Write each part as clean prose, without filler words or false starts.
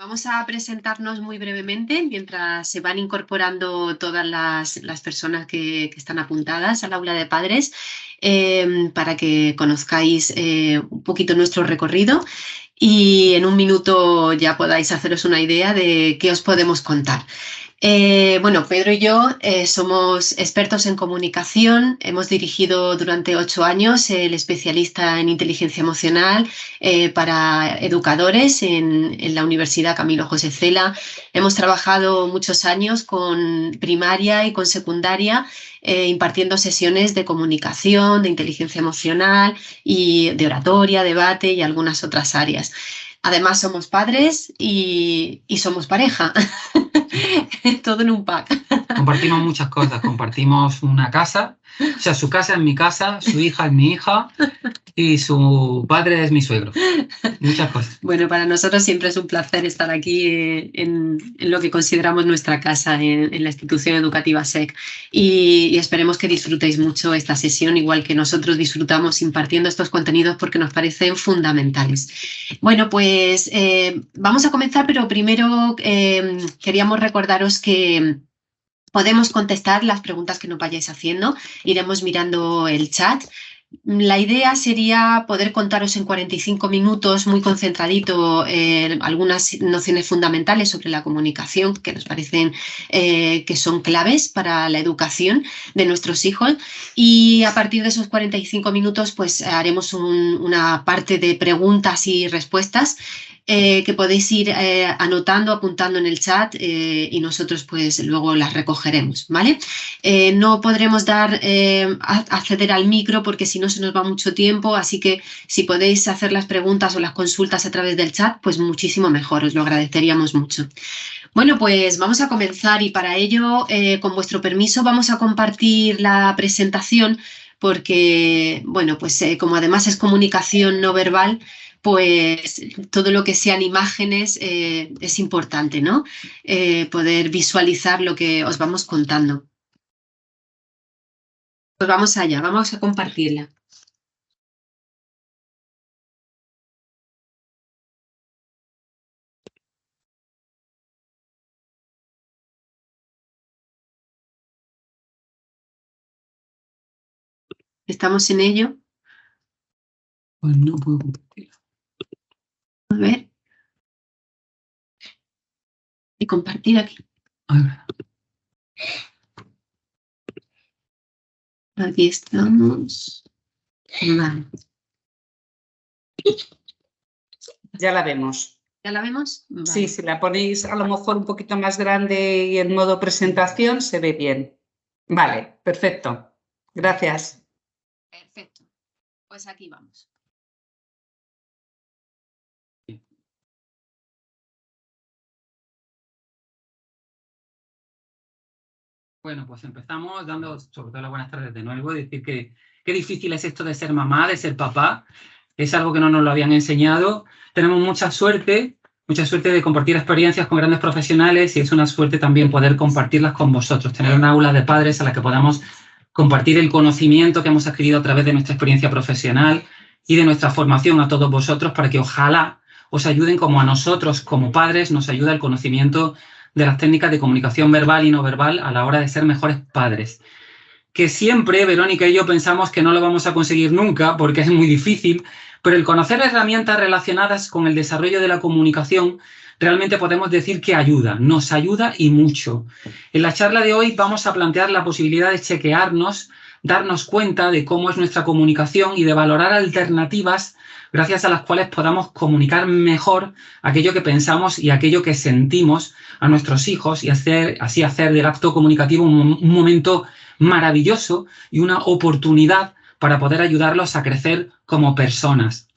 Vamos a presentarnos muy brevemente mientras se van incorporando todas las personas que están apuntadas al aula de padres, para que conozcáis un poquito nuestro recorrido y en un minuto ya podáis haceros una idea de qué os podemos contar. Bueno, Pedro y yo somos expertos en comunicación, hemos dirigido durante 8 años el especialista en inteligencia emocional para educadores en la Universidad Camilo José Cela. Hemos trabajado muchos años con primaria y con secundaria, impartiendo sesiones de comunicación, de inteligencia emocional y de oratoria, debate y algunas otras áreas. Además somos padres y somos pareja. Todo en un pack. Compartimos muchas cosas, compartimos una casa, o sea, su casa es mi casa, su hija es mi hija y su padre es mi suegro. Muchas cosas. Bueno, para nosotros siempre es un placer estar aquí en lo que consideramos nuestra casa, en la institución educativa SEC, y esperemos que disfrutéis mucho esta sesión, igual que nosotros disfrutamos impartiendo estos contenidos porque nos parecen fundamentales. Bueno, pues vamos a comenzar, pero primero queríamos recordaros que podemos contestar las preguntas que nos vayáis haciendo, iremos mirando el chat. La idea sería poder contaros en 45 minutos, muy concentradito, algunas nociones fundamentales sobre la comunicación que nos parecen que son claves para la educación de nuestros hijos, y a partir de esos 45 minutos pues haremos una parte de preguntas y respuestas que podéis ir anotando, apuntando en el chat, y nosotros pues luego las recogeremos, ¿vale? No podremos acceder al micro porque si no se nos va mucho tiempo, así que si podéis hacer las preguntas o las consultas a través del chat, pues muchísimo mejor, os lo agradeceríamos mucho. Bueno, pues vamos a comenzar, y para ello, con vuestro permiso, vamos a compartir la presentación porque, bueno, pues como además es comunicación no verbal, pues todo lo que sean imágenes es importante, ¿no? Poder visualizar lo que os vamos contando. Pues vamos allá, vamos a compartirla. ¿Estamos en ello? Pues no puedo compartirla. A ver. Y compartir aquí. Aquí estamos. Vale. Ya la vemos. ¿Ya la vemos? Vale. Sí, si la ponéis a lo mejor un poquito más grande y en modo presentación se ve bien. Vale, perfecto. Gracias. Perfecto. Pues aquí vamos. Bueno, pues empezamos dando sobre todo las buenas tardes de nuevo, decir que qué difícil es esto de ser mamá, de ser papá. Es algo que no nos lo habían enseñado. Tenemos mucha suerte de compartir experiencias con grandes profesionales, y es una suerte también poder compartirlas con vosotros, tener una aula de padres a la que podamos compartir el conocimiento que hemos adquirido a través de nuestra experiencia profesional y de nuestra formación a todos vosotros, para que ojalá os ayuden como a nosotros como padres nos ayuda el conocimiento de las técnicas de comunicación verbal y no verbal a la hora de ser mejores padres. Que siempre, Verónica y yo, pensamos que no lo vamos a conseguir nunca porque es muy difícil, pero el conocer herramientas relacionadas con el desarrollo de la comunicación realmente podemos decir que ayuda, nos ayuda y mucho. En la charla de hoy vamos a plantear la posibilidad de chequearnos, darnos cuenta de cómo es nuestra comunicación y de valorar alternativas gracias a las cuales podamos comunicar mejor aquello que pensamos y aquello que sentimos a nuestros hijos, y así hacer del acto comunicativo un momento maravilloso y una oportunidad para poder ayudarlos a crecer como personas.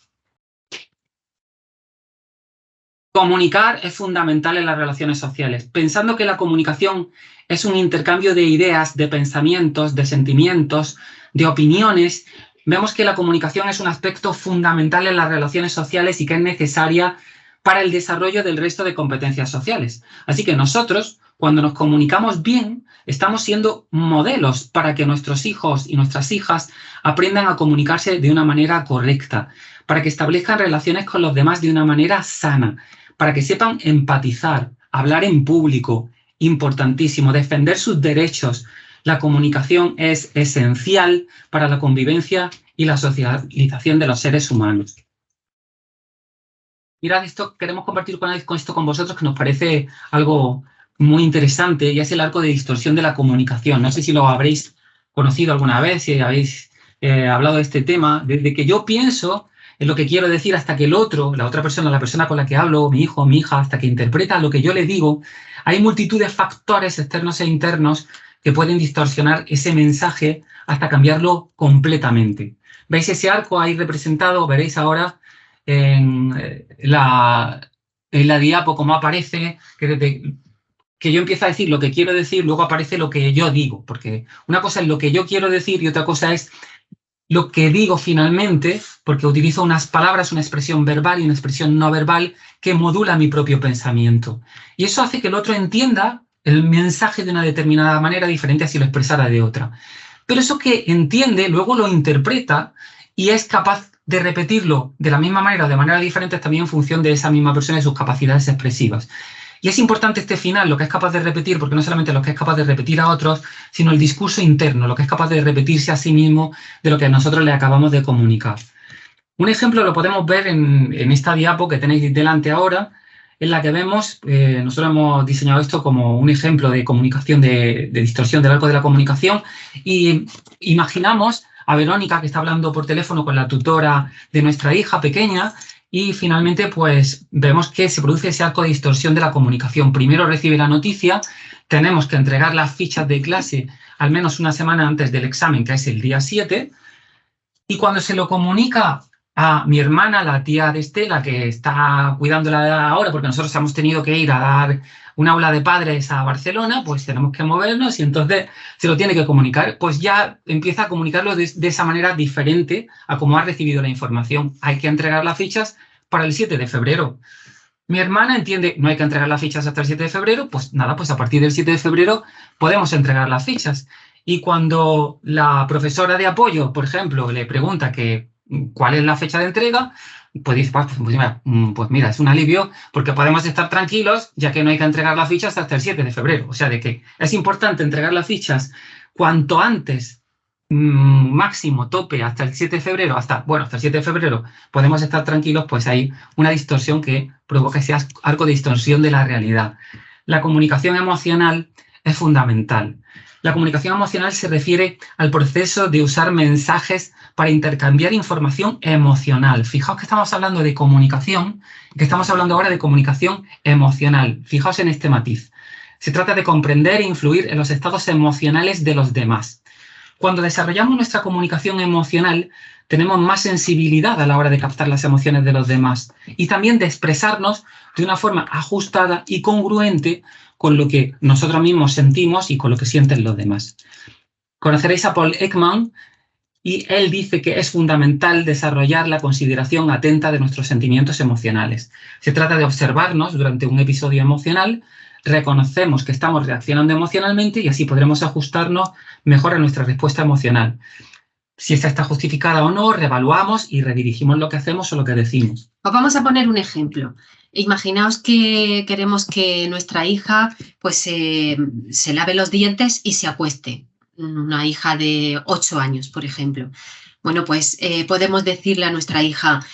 Comunicar es fundamental en las relaciones sociales. Pensando que la comunicación es un intercambio de ideas, de pensamientos, de sentimientos, de opiniones, vemos que la comunicación es un aspecto fundamental en las relaciones sociales y que es necesaria para el desarrollo del resto de competencias sociales. Así que nosotros, cuando nos comunicamos bien, estamos siendo modelos para que nuestros hijos y nuestras hijas aprendan a comunicarse de una manera correcta, para que establezcan relaciones con los demás de una manera sana, para que sepan empatizar, hablar en público, importantísimo, defender sus derechos. La comunicación es esencial para la convivencia y la socialización de los seres humanos. Mirad, esto queremos compartir con esto con vosotros, que nos parece algo muy interesante, y es el arco de distorsión de la comunicación. No sé si lo habréis conocido alguna vez, si habéis hablado de este tema. Desde que yo pienso en lo que quiero decir hasta que el otro, la otra persona, la persona con la que hablo, mi hijo, mi hija, hasta que interpreta lo que yo le digo, hay multitud de factores externos e internos que pueden distorsionar ese mensaje hasta cambiarlo completamente. ¿Veis ese arco ahí representado? Veréis ahora en la diapo cómo aparece, que yo empiezo a decir lo que quiero decir, luego aparece lo que yo digo, porque una cosa es lo que yo quiero decir y otra cosa es lo que digo finalmente, porque utilizo unas palabras, una expresión verbal y una expresión no verbal que modula mi propio pensamiento. Y eso hace que el otro entienda el mensaje de una determinada manera diferente a si lo expresara de otra. Pero eso que entiende, luego lo interpreta y es capaz de repetirlo de la misma manera o de manera diferente también en función de esa misma persona y sus capacidades expresivas. Y es importante este final, lo que es capaz de repetir, porque no solamente lo que es capaz de repetir a otros, sino el discurso interno, lo que es capaz de repetirse a sí mismo de lo que nosotros le acabamos de comunicar. Un ejemplo lo podemos ver en esta diapo que tenéis delante ahora, en la que vemos, nosotros hemos diseñado esto como un ejemplo de comunicación, de distorsión del arco de la comunicación, y imaginamos a Verónica, que está hablando por teléfono con la tutora de nuestra hija pequeña, y finalmente pues vemos que se produce ese arco de distorsión de la comunicación. Primero recibe la noticia, tenemos que entregar las fichas de clase al menos una semana antes del examen, que es el día 7, y cuando se lo comunica a mi hermana, la tía de Estela, que está cuidándola ahora, porque nosotros hemos tenido que ir a dar un aula de padres a Barcelona, pues tenemos que movernos y entonces se lo tiene que comunicar, pues ya empieza a comunicarlo de esa manera diferente a cómo ha recibido la información. Hay que entregar las fichas para el 7 de febrero. Mi hermana entiende, no hay que entregar las fichas hasta el 7 de febrero, pues nada, pues a partir del 7 de febrero podemos entregar las fichas. Y cuando la profesora de apoyo, por ejemplo, le pregunta cuál es la fecha de entrega, pues dice, pues mira, es un alivio porque podemos estar tranquilos ya que no hay que entregar las fichas hasta el 7 de febrero. O sea, de que es importante entregar las fichas cuanto antes, máximo, tope, hasta el 7 de febrero, hasta el 7 de febrero podemos estar tranquilos, pues hay una distorsión que provoca ese arco de distorsión de la realidad. La comunicación emocional es fundamental. La comunicación emocional se refiere al proceso de usar mensajes para intercambiar información emocional. Fijaos que estamos hablando de comunicación, que estamos hablando ahora de comunicación emocional. Fijaos en este matiz. Se trata de comprender e influir en los estados emocionales de los demás. Cuando desarrollamos nuestra comunicación emocional, tenemos más sensibilidad a la hora de captar las emociones de los demás y también de expresarnos de una forma ajustada y congruente con lo que nosotros mismos sentimos y con lo que sienten los demás. Conoceréis a Paul Ekman y él dice que es fundamental desarrollar la consideración atenta de nuestros sentimientos emocionales. Se trata de observarnos durante un episodio emocional, reconocemos que estamos reaccionando emocionalmente y así podremos ajustarnos mejor a nuestra respuesta emocional. Si esta está justificada o no, reevaluamos y redirigimos lo que hacemos o lo que decimos. Os vamos a poner un ejemplo. Imaginaos que queremos que nuestra hija pues, se lave los dientes y se acueste. Una hija de 8 años, por ejemplo. Bueno, pues podemos decirle a nuestra hija,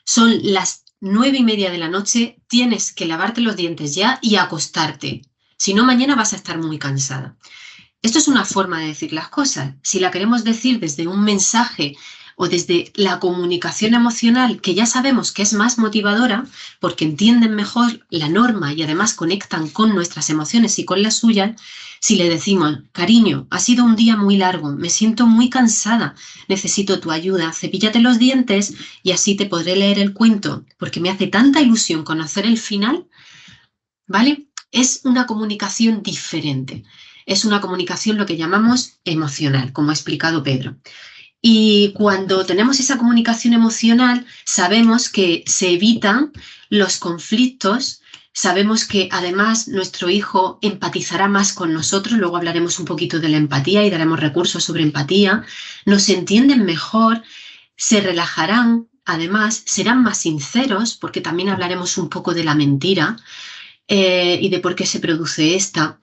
son las 9:30 de la noche, tienes que lavarte los dientes ya y acostarte. Si no, mañana vas a estar muy cansada. Esto es una forma de decir las cosas. Si la queremos decir desde un mensaje o desde la comunicación emocional, que ya sabemos que es más motivadora porque entienden mejor la norma y además conectan con nuestras emociones y con las suyas, si le decimos, cariño, ha sido un día muy largo, me siento muy cansada, necesito tu ayuda, cepíllate los dientes y así te podré leer el cuento porque me hace tanta ilusión conocer el final, ¿vale? Es una comunicación diferente. Es una comunicación lo que llamamos emocional, como ha explicado Pedro. Y cuando tenemos esa comunicación emocional, sabemos que se evitan los conflictos, sabemos que además nuestro hijo empatizará más con nosotros, luego hablaremos un poquito de la empatía y daremos recursos sobre empatía, nos entienden mejor, se relajarán, además, serán más sinceros, porque también hablaremos un poco de la mentira y de por qué se produce esta.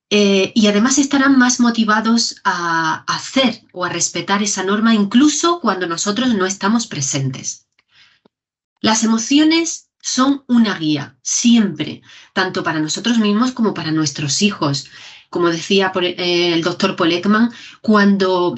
Y además estarán más motivados a hacer o a respetar esa norma, incluso cuando nosotros no estamos presentes. Las emociones son una guía, siempre, tanto para nosotros mismos como para nuestros hijos. Como decía el doctor Paul Ekman, cuando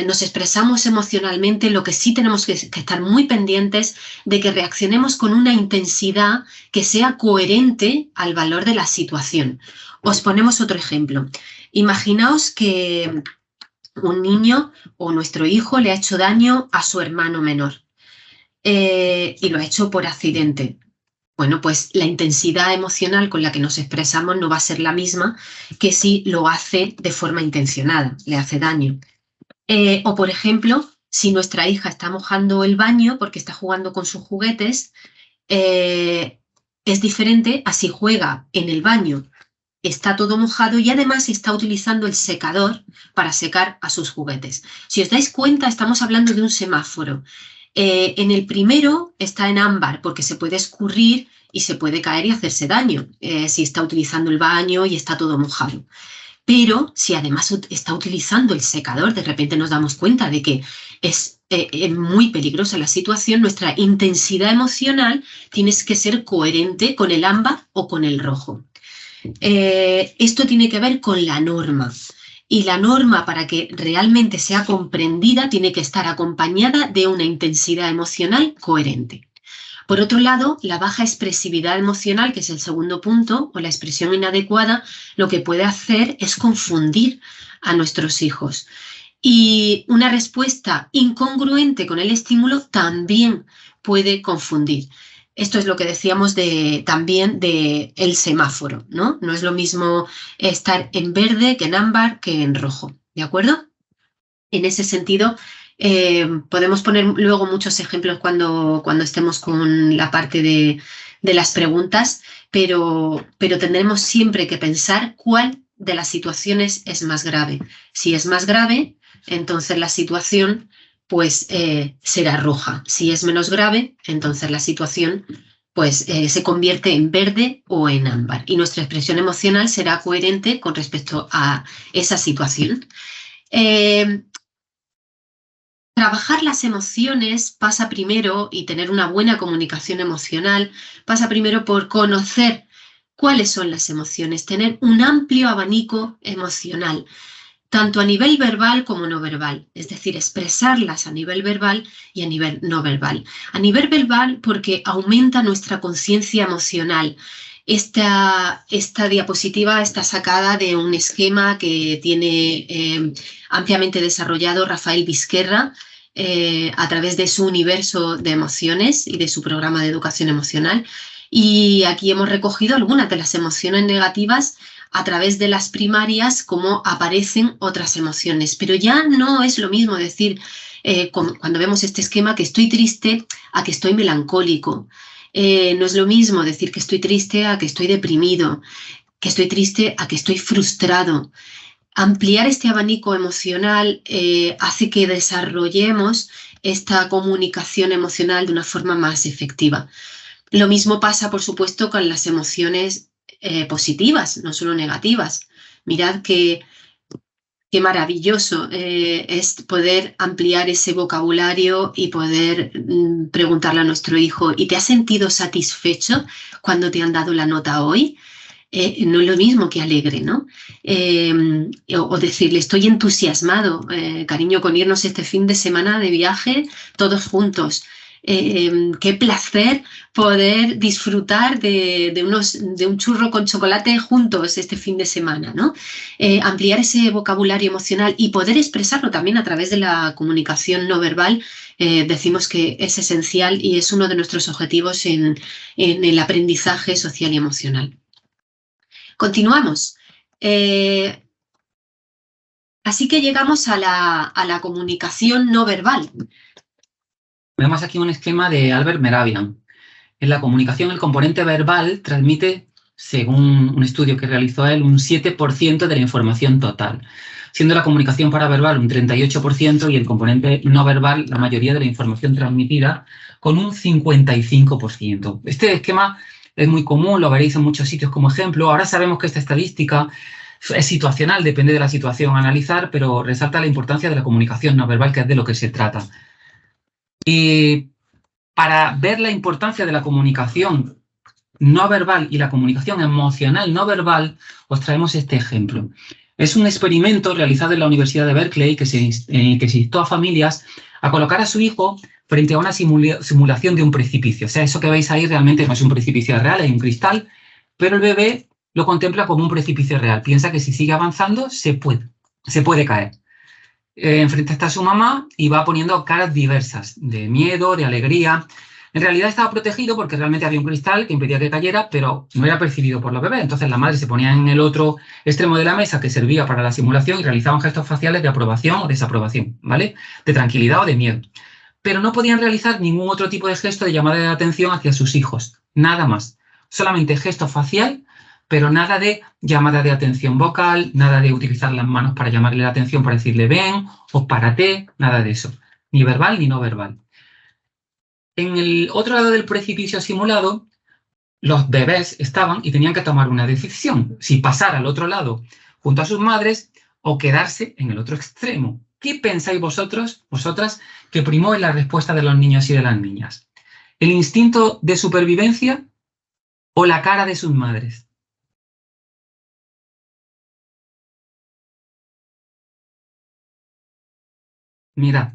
nos expresamos emocionalmente, lo que sí tenemos que estar muy pendientes de que reaccionemos con una intensidad que sea coherente al valor de la situación. Os ponemos otro ejemplo. Imaginaos que un niño o nuestro hijo le ha hecho daño a su hermano menor y lo ha hecho por accidente. Bueno, pues la intensidad emocional con la que nos expresamos no va a ser la misma que si lo hace de forma intencionada, le hace daño. O, por ejemplo, si nuestra hija está mojando el baño porque está jugando con sus juguetes, es diferente a si juega en el baño, está todo mojado y además está utilizando el secador para secar a sus juguetes. Si os dais cuenta, estamos hablando de un semáforo. En el primero está en ámbar porque se puede escurrir y se puede caer y hacerse daño si está utilizando el baño y está todo mojado. Pero si además está utilizando el secador, de repente nos damos cuenta de que es muy peligrosa la situación. Nuestra intensidad emocional tiene que ser coherente con el ámbar o con el rojo. Esto tiene que ver con la norma. Y la norma, para que realmente sea comprendida, tiene que estar acompañada de una intensidad emocional coherente. Por otro lado, la baja expresividad emocional, que es el segundo punto, o la expresión inadecuada, lo que puede hacer es confundir a nuestros hijos. Y una respuesta incongruente con el estímulo también puede confundir. Esto es lo que decíamos también del semáforo, ¿no? No es lo mismo estar en verde que en ámbar que en rojo, ¿de acuerdo? En ese sentido, podemos poner luego muchos ejemplos cuando estemos con la parte de las preguntas, pero tendremos siempre que pensar cuál de las situaciones es más grave. Si es más grave, entonces la situación pues será roja. Si es menos grave, entonces la situación pues se convierte en verde o en ámbar. Y nuestra expresión emocional será coherente con respecto a esa situación. Trabajar las emociones pasa primero, y tener una buena comunicación emocional, pasa primero por conocer cuáles son las emociones, tener un amplio abanico emocional, tanto a nivel verbal como no verbal, es decir, expresarlas a nivel verbal y a nivel no verbal. A nivel verbal porque aumenta nuestra conciencia emocional. Esta diapositiva está sacada de un esquema que tiene ampliamente desarrollado Rafael Vizquerra a través de su universo de emociones y de su programa de educación emocional. Y aquí hemos recogido algunas de las emociones negativas a través de las primarias, cómo aparecen otras emociones. Pero ya no es lo mismo decir, cuando vemos este esquema, que estoy triste a que estoy melancólico. No es lo mismo decir que estoy triste a que estoy deprimido, que estoy triste a que estoy frustrado. Ampliar este abanico emocional hace que desarrollemos esta comunicación emocional de una forma más efectiva. Lo mismo pasa, por supuesto, con las emociones positivas, no solo negativas. Mirad qué maravilloso es poder ampliar ese vocabulario y poder preguntarle a nuestro hijo, ¿y te has sentido satisfecho cuando te han dado la nota hoy? No es lo mismo que alegre, ¿no? O decirle, estoy entusiasmado, cariño, con irnos este fin de semana de viaje todos juntos. Qué placer poder disfrutar de un churro con chocolate juntos este fin de semana, ¿no? Ampliar ese vocabulario emocional y poder expresarlo también a través de la comunicación no verbal, decimos que es esencial y es uno de nuestros objetivos en el aprendizaje social y emocional. Continuamos. Así que llegamos a la comunicación no verbal. Vemos aquí un esquema de Albert Mehrabian. En la comunicación, el componente verbal transmite, según un estudio que realizó él, un 7% de la información total. siendo la comunicación paraverbal un 38% y el componente no verbal la mayoría de la información transmitida con un 55%. Este esquema es muy común, lo veréis en muchos sitios como ejemplo. Ahora sabemos que esta estadística es situacional, depende de la situación a analizar, pero resalta la importancia de la comunicación no verbal, que es de lo que se trata. Y para ver la importancia de la comunicación no verbal y la comunicación emocional no verbal, os traemos este ejemplo. Es un experimento realizado en la Universidad de Berkeley que se instó a familias a colocar a su hijo frente a una simulación de un precipicio. O sea, eso que veis ahí realmente no es un precipicio real, hay un cristal, pero el bebé lo contempla como un precipicio real. Piensa que si sigue avanzando se puede caer. Enfrente está su mamá y va poniendo caras diversas, de miedo, de alegría. En realidad estaba protegido porque realmente había un cristal que impedía que cayera, pero no era percibido por los bebés. Entonces la madre se ponía en el otro extremo de la mesa que servía para la simulación y realizaban gestos faciales de aprobación o desaprobación, ¿vale? De tranquilidad o de miedo. Pero no podían realizar ningún otro tipo de gesto de llamada de atención hacia sus hijos. Nada más. Solamente gesto facial, pero nada de llamada de atención vocal, nada de utilizar las manos para llamarle la atención, para decirle ven o párate, nada de eso. Ni verbal ni no verbal. En el otro lado del precipicio simulado, los bebés estaban y tenían que tomar una decisión, si pasar al otro lado junto a sus madres o quedarse en el otro extremo. ¿Qué pensáis vosotras, que primó en la respuesta de los niños y de las niñas? ¿El instinto de supervivencia o la cara de sus madres? Mirad,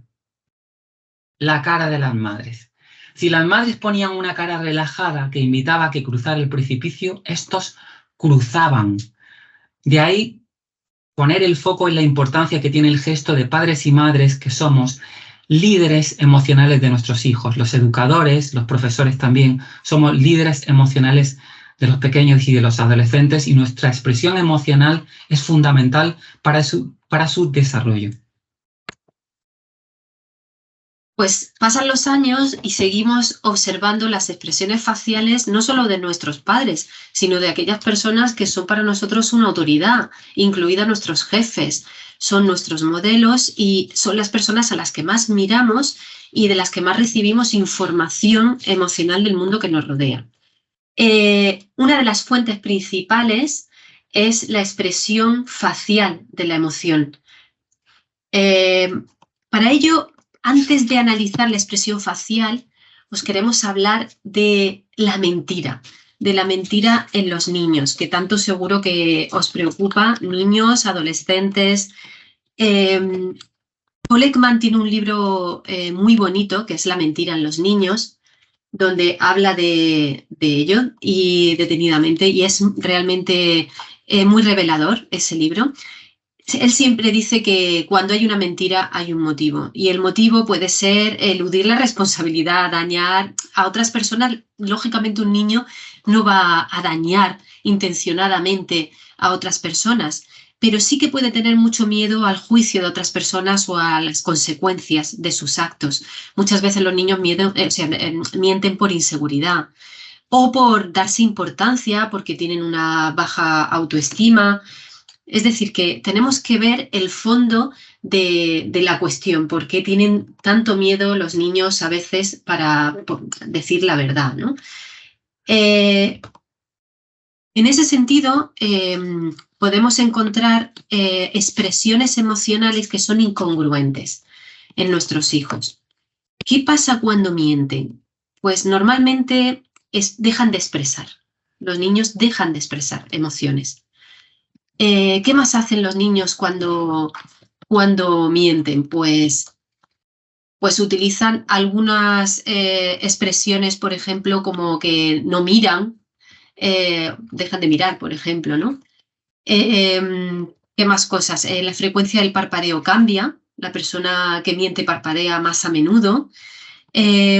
la cara de las madres. Si las madres ponían una cara relajada que invitaba a que cruzara el precipicio, estos cruzaban. De ahí poner el foco en la importancia que tiene el gesto de padres y madres que somos líderes emocionales de nuestros hijos. Los educadores, los profesores también, somos líderes emocionales de los pequeños y de los adolescentes y nuestra expresión emocional es fundamental para su desarrollo. Pues pasan los años y seguimos observando las expresiones faciales no solo de nuestros padres, sino de aquellas personas que son para nosotros una autoridad, incluidos nuestros jefes. Son nuestros modelos y son las personas a las que más miramos y de las que más recibimos información emocional del mundo que nos rodea. Una de las fuentes principales es la expresión facial de la emoción. Para ello, antes de analizar la expresión facial, os queremos hablar de la mentira en los niños, que tanto seguro que os preocupa, niños, adolescentes. Paul Ekman tiene un libro muy bonito, que es La mentira en los niños, donde habla de ello y detenidamente, y es realmente muy revelador ese libro. Él siempre dice que cuando hay una mentira hay un motivo y el motivo puede ser eludir la responsabilidad, dañar a otras personas. Lógicamente un niño no va a dañar intencionadamente a otras personas, pero sí que puede tener mucho miedo al juicio de otras personas o a las consecuencias de sus actos. Muchas veces los niños mienten por inseguridad o por darse importancia porque tienen una baja autoestima. Es decir, que tenemos que ver el fondo de la cuestión, por qué tienen tanto miedo los niños a veces para decir la verdad, ¿no? En ese sentido, podemos encontrar expresiones emocionales que son incongruentes en nuestros hijos. ¿Qué pasa cuando mienten? Pues normalmente dejan de expresar. Los niños dejan de expresar emociones. ¿Qué más hacen los niños cuando mienten? Pues utilizan algunas expresiones, por ejemplo, como que no miran, dejan de mirar, por ejemplo, ¿no? ¿Qué más cosas? La frecuencia del parpadeo cambia, la persona que miente parpadea más a menudo.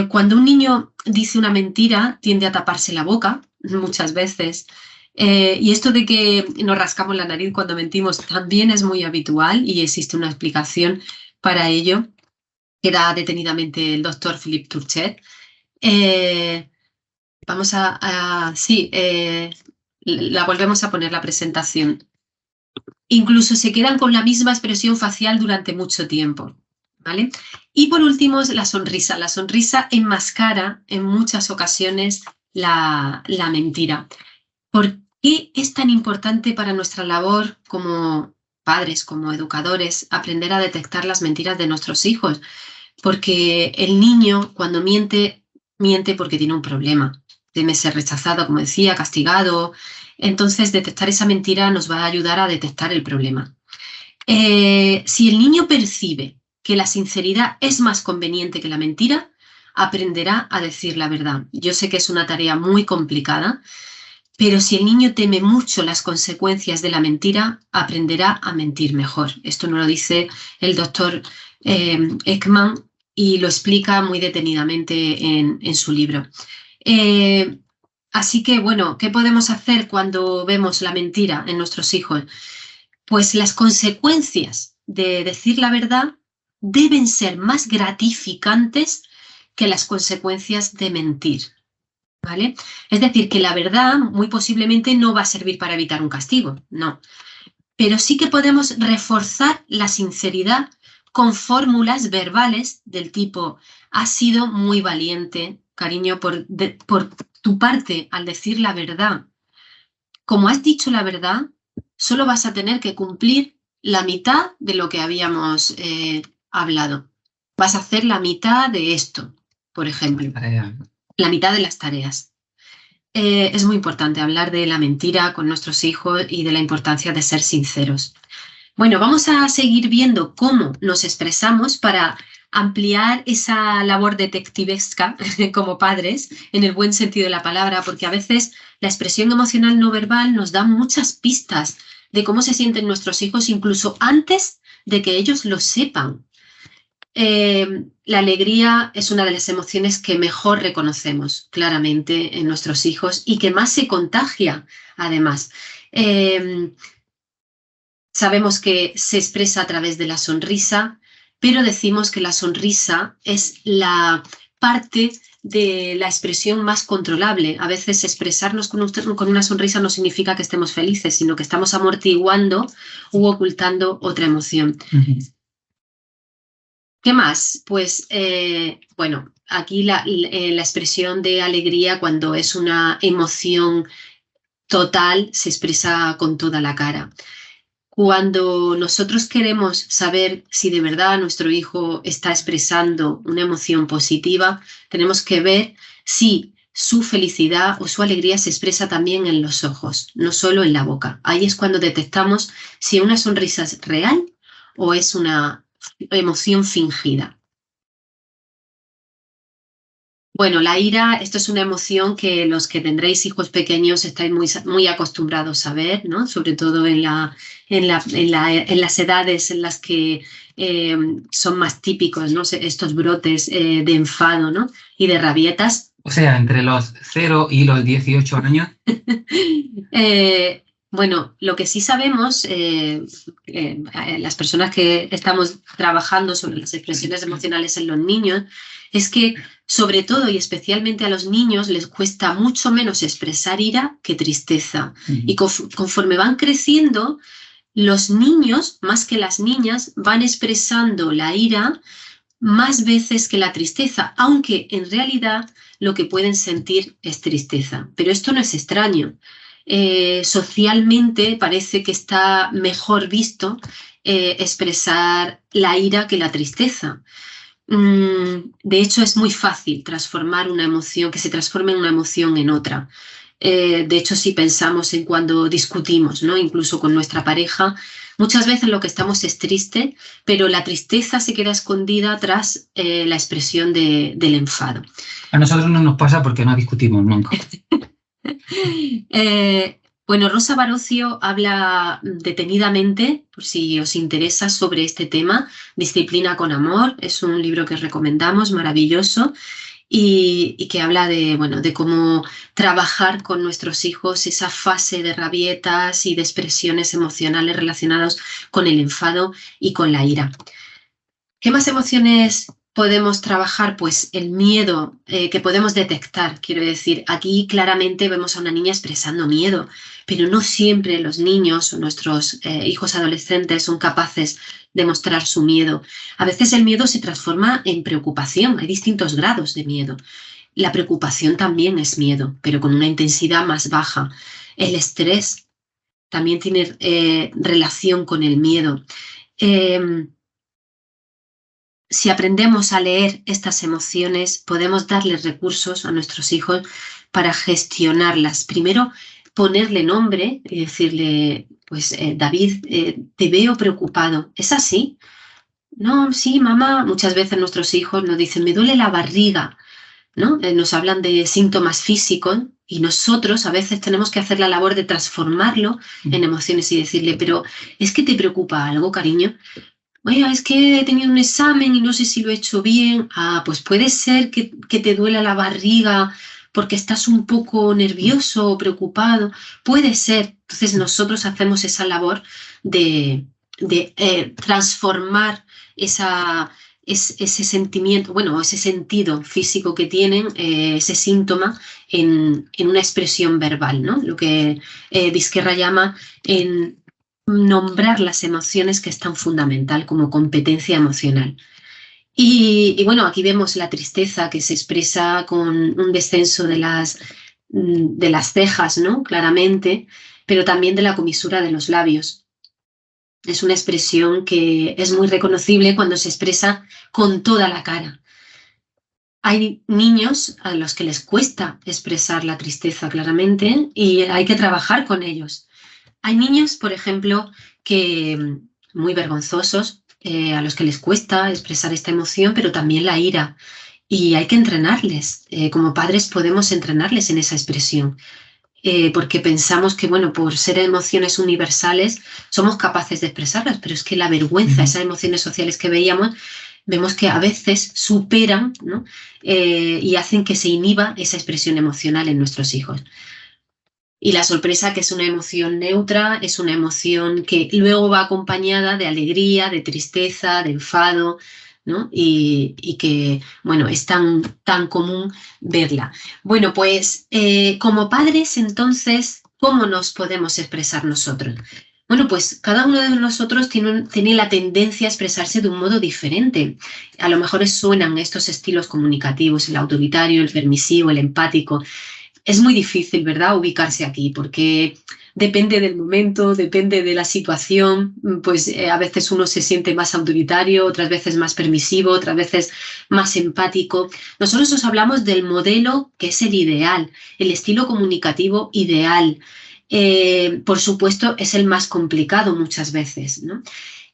Cuando un niño dice una mentira, tiende a taparse la boca muchas veces. Y esto de que nos rascamos la nariz cuando mentimos también es muy habitual y existe una explicación para ello que da detenidamente el doctor Philippe Turchet. La volvemos a poner la presentación. Incluso se quedan con la misma expresión facial durante mucho tiempo, ¿vale? Y por último, la sonrisa. La sonrisa enmascara en muchas ocasiones la mentira. ¿Por qué es tan importante para nuestra labor como padres, como educadores, aprender a detectar las mentiras de nuestros hijos? Porque el niño, cuando miente, miente porque tiene un problema. Teme ser rechazado, como decía, castigado. Entonces, detectar esa mentira nos va a ayudar a detectar el problema. Si el niño percibe que la sinceridad es más conveniente que la mentira, aprenderá a decir la verdad. Yo sé que es una tarea muy complicada, pero si el niño teme mucho las consecuencias de la mentira, aprenderá a mentir mejor. Esto nos lo dice el doctor Ekman y lo explica muy detenidamente en su libro. Así que, bueno, ¿qué podemos hacer cuando vemos la mentira en nuestros hijos? Pues las consecuencias de decir la verdad deben ser más gratificantes que las consecuencias de mentir, ¿vale? Es decir, que la verdad muy posiblemente no va a servir para evitar un castigo, no. Pero sí que podemos reforzar la sinceridad con fórmulas verbales del tipo: has sido muy valiente, cariño, por tu parte al decir la verdad. Como has dicho la verdad, solo vas a tener que cumplir la mitad de lo que habíamos hablado. Vas a hacer la mitad de esto, por ejemplo. La mitad de las tareas. Es muy importante hablar de la mentira con nuestros hijos y de la importancia de ser sinceros. Bueno, vamos a seguir viendo cómo nos expresamos para ampliar esa labor detectivesca como padres, en el buen sentido de la palabra, porque a veces la expresión emocional no verbal nos da muchas pistas de cómo se sienten nuestros hijos, incluso antes de que ellos lo sepan. La alegría es una de las emociones que mejor reconocemos claramente en nuestros hijos y que más se contagia, además. Sabemos que se expresa a través de la sonrisa, pero decimos que la sonrisa es la parte de la expresión más controlable. A veces expresarnos con una sonrisa no significa que estemos felices, sino que estamos amortiguando u ocultando otra emoción. ¿Qué más? Pues, bueno, aquí la expresión de alegría, cuando es una emoción total, se expresa con toda la cara. Cuando nosotros queremos saber si de verdad nuestro hijo está expresando una emoción positiva, tenemos que ver si su felicidad o su alegría se expresa también en los ojos, no solo en la boca. Ahí es cuando detectamos si una sonrisa es real o es una emoción fingida. Bueno, la ira, esto es una emoción que los que tendréis hijos pequeños estáis muy acostumbrados a ver, ¿no? Sobre todo en las edades en las que son más típicos, ¿no? Estos brotes de enfado, ¿no? Y de rabietas. O sea, entre los 0 y los 18 años. Bueno, lo que sí sabemos, las personas que estamos trabajando sobre las expresiones emocionales en los niños, es que sobre todo y especialmente a los niños les cuesta mucho menos expresar ira que tristeza. Y conforme van creciendo, los niños, más que las niñas, van expresando la ira más veces que la tristeza, aunque en realidad lo que pueden sentir es tristeza. Pero esto no es extraño. Socialmente parece que está mejor visto expresar la ira que la tristeza. De hecho, es muy fácil transformar una emoción, que se transforme en una emoción en otra. De hecho, si pensamos en cuando discutimos, ¿no? Incluso con nuestra pareja, muchas veces lo que estamos es triste, pero la tristeza se queda escondida tras la expresión del enfado. A nosotros no nos pasa porque no discutimos nunca. Bueno, Rosa Barocio habla detenidamente, por si os interesa, sobre este tema, Disciplina con amor. Es un libro que recomendamos, maravilloso, y que habla de, bueno, de cómo trabajar con nuestros hijos esa fase de rabietas y de expresiones emocionales relacionadas con el enfado y con la ira. ¿Qué más emociones podemos trabajar? Pues el miedo que podemos detectar, quiero decir, aquí claramente vemos a una niña expresando miedo, pero no siempre los niños o nuestros hijos adolescentes son capaces de mostrar su miedo. A veces el miedo se transforma en preocupación, hay distintos grados de miedo. La preocupación también es miedo, pero con una intensidad más baja. El estrés también tiene relación con el miedo. Si aprendemos a leer estas emociones, podemos darles recursos a nuestros hijos para gestionarlas. Primero, ponerle nombre y decirle, pues David, te veo preocupado. ¿Es así? No, sí, mamá. Muchas veces nuestros hijos nos dicen, me duele la barriga, ¿no? Nos hablan de síntomas físicos y nosotros a veces tenemos que hacer la labor de transformarlo en emociones y decirle, pero ¿es que te preocupa algo, cariño? Oye, es que he tenido un examen y no sé si lo he hecho bien. Ah, pues puede ser que te duela la barriga porque estás un poco nervioso o preocupado. Puede ser. Entonces nosotros hacemos esa labor de transformar ese sentimiento, bueno, ese sentido físico que tienen, ese síntoma, en una expresión verbal, ¿no? Lo que Vizquerra llama en nombrar las emociones, que es tan fundamental como competencia emocional. Y bueno, aquí vemos la tristeza que se expresa con un descenso de las cejas, ¿no? Claramente, pero también de la comisura de los labios. Es una expresión que es muy reconocible cuando se expresa con toda la cara. Hay niños a los que les cuesta expresar la tristeza claramente y hay que trabajar con ellos. Hay niños, por ejemplo, que muy vergonzosos, a los que les cuesta expresar esta emoción, pero también la ira. Y hay que entrenarles. Como padres podemos entrenarles en esa expresión. Porque pensamos que, bueno, por ser emociones universales somos capaces de expresarlas, pero es que la vergüenza, esas emociones sociales que vemos que a veces superan, ¿no? Y hacen que se inhiba esa expresión emocional en nuestros hijos. Y la sorpresa, que es una emoción neutra, es una emoción que luego va acompañada de alegría, de tristeza, de enfado, ¿no? Y que, bueno, es tan común verla. Bueno, pues como padres, entonces, ¿cómo nos podemos expresar nosotros? Bueno, pues cada uno de nosotros tiene la tendencia a expresarse de un modo diferente. A lo mejor suenan estos estilos comunicativos, el autoritario, el permisivo, el empático. Es muy difícil, ¿verdad?, ubicarse aquí, porque depende del momento, depende de la situación, pues a veces uno se siente más autoritario, otras veces más permisivo, otras veces más empático. Nosotros os hablamos del modelo que es el ideal, el estilo comunicativo ideal. Por supuesto, es el más complicado muchas veces, ¿no?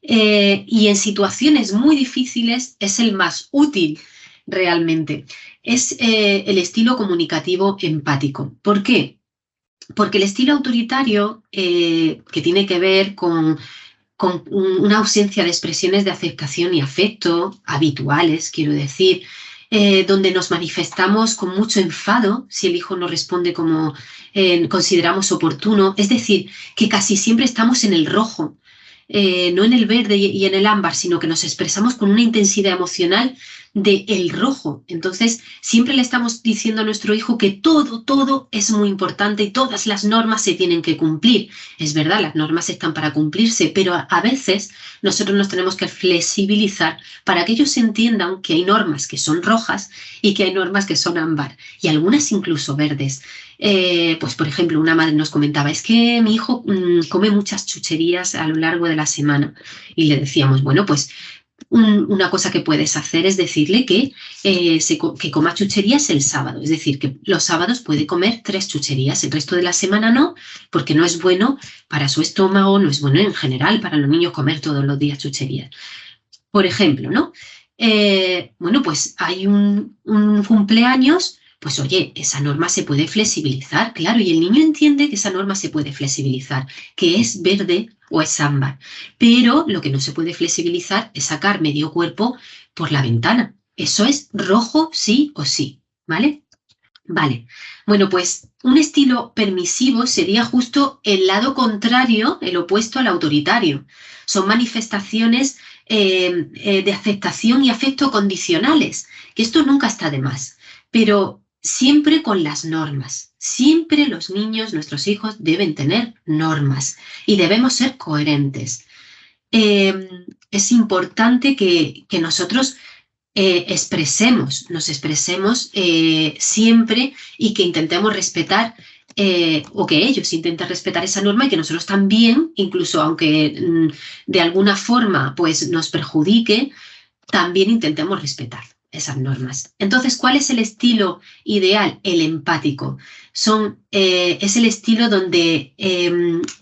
Y en situaciones muy difíciles es el más útil realmente. Es el estilo comunicativo empático. ¿Por qué? Porque el estilo autoritario, que tiene que ver con una ausencia de expresiones de aceptación y afecto habituales, quiero decir, donde nos manifestamos con mucho enfado si el hijo no responde como consideramos oportuno, es decir, que casi siempre estamos en el rojo, no en el verde y en el ámbar, sino que nos expresamos con una intensidad emocional del rojo. Entonces, siempre le estamos diciendo a nuestro hijo que todo es muy importante y todas las normas se tienen que cumplir. Es verdad, las normas están para cumplirse, pero a veces nosotros nos tenemos que flexibilizar para que ellos entiendan que hay normas que son rojas y que hay normas que son ámbar, y algunas incluso verdes. Pues, por ejemplo, una madre nos comentaba, es que mi hijo come muchas chucherías a lo largo de la semana. Y le decíamos, bueno, pues una cosa que puedes hacer es decirle que coma chucherías el sábado. Es decir, que los sábados puede comer 3 chucherías, el resto de la semana no, porque no es bueno para su estómago, no es bueno en general para los niños comer todos los días chucherías. Por ejemplo, ¿no? Bueno, pues hay un cumpleaños. Pues oye, esa norma se puede flexibilizar, claro, y el niño entiende que esa norma se puede flexibilizar, que es verde o es ámbar, pero lo que no se puede flexibilizar es sacar medio cuerpo por la ventana. Eso es rojo sí o sí, ¿vale? Vale. Bueno, pues un estilo permisivo sería justo el lado contrario, el opuesto al autoritario. Son manifestaciones de aceptación y afecto condicionales, que esto nunca está de más. Pero siempre con las normas. Siempre los niños, nuestros hijos, deben tener normas y debemos ser coherentes. Es importante que nosotros nos expresemos siempre y que intentemos respetar o que ellos intenten respetar esa norma y que nosotros también, incluso aunque de alguna forma pues, nos perjudique, también intentemos respetar esas normas. Entonces, ¿cuál es el estilo ideal? El empático. Es el estilo donde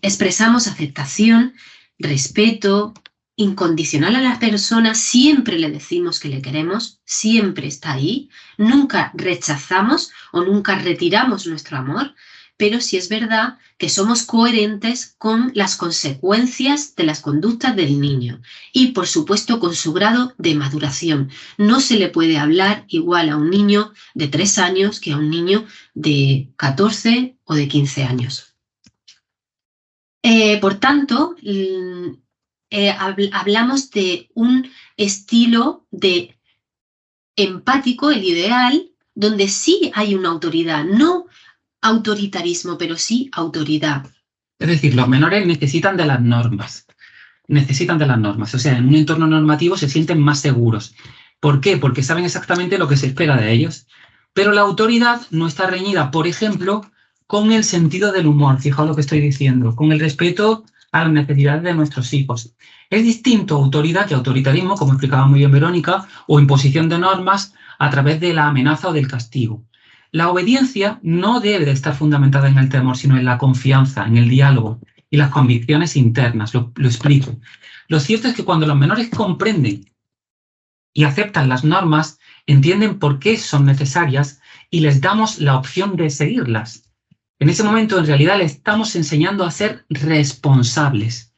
expresamos aceptación, respeto incondicional a la persona, siempre le decimos que le queremos, siempre está ahí, nunca rechazamos o nunca retiramos nuestro amor, pero sí es verdad que somos coherentes con las consecuencias de las conductas del niño y, por supuesto, con su grado de maduración. No se le puede hablar igual a un niño de 3 años que a un niño de 14 o de 15 años. Por tanto, hablamos de un estilo de empático, el ideal, donde sí hay una autoridad, no autoritarismo, pero sí autoridad. Es decir, los menores necesitan de las normas. Necesitan de las normas. O sea, en un entorno normativo se sienten más seguros. ¿Por qué? Porque saben exactamente lo que se espera de ellos. Pero la autoridad no está reñida, por ejemplo, con el sentido del humor. Fijaos lo que estoy diciendo. Con el respeto a las necesidades de nuestros hijos. Es distinto autoridad que autoritarismo, como explicaba muy bien Verónica, o imposición de normas a través de la amenaza o del castigo. La obediencia no debe de estar fundamentada en el temor, sino en la confianza, en el diálogo y las convicciones internas. Lo explico. Lo cierto es que cuando los menores comprenden y aceptan las normas, entienden por qué son necesarias y les damos la opción de seguirlas. En ese momento, en realidad, les estamos enseñando a ser responsables.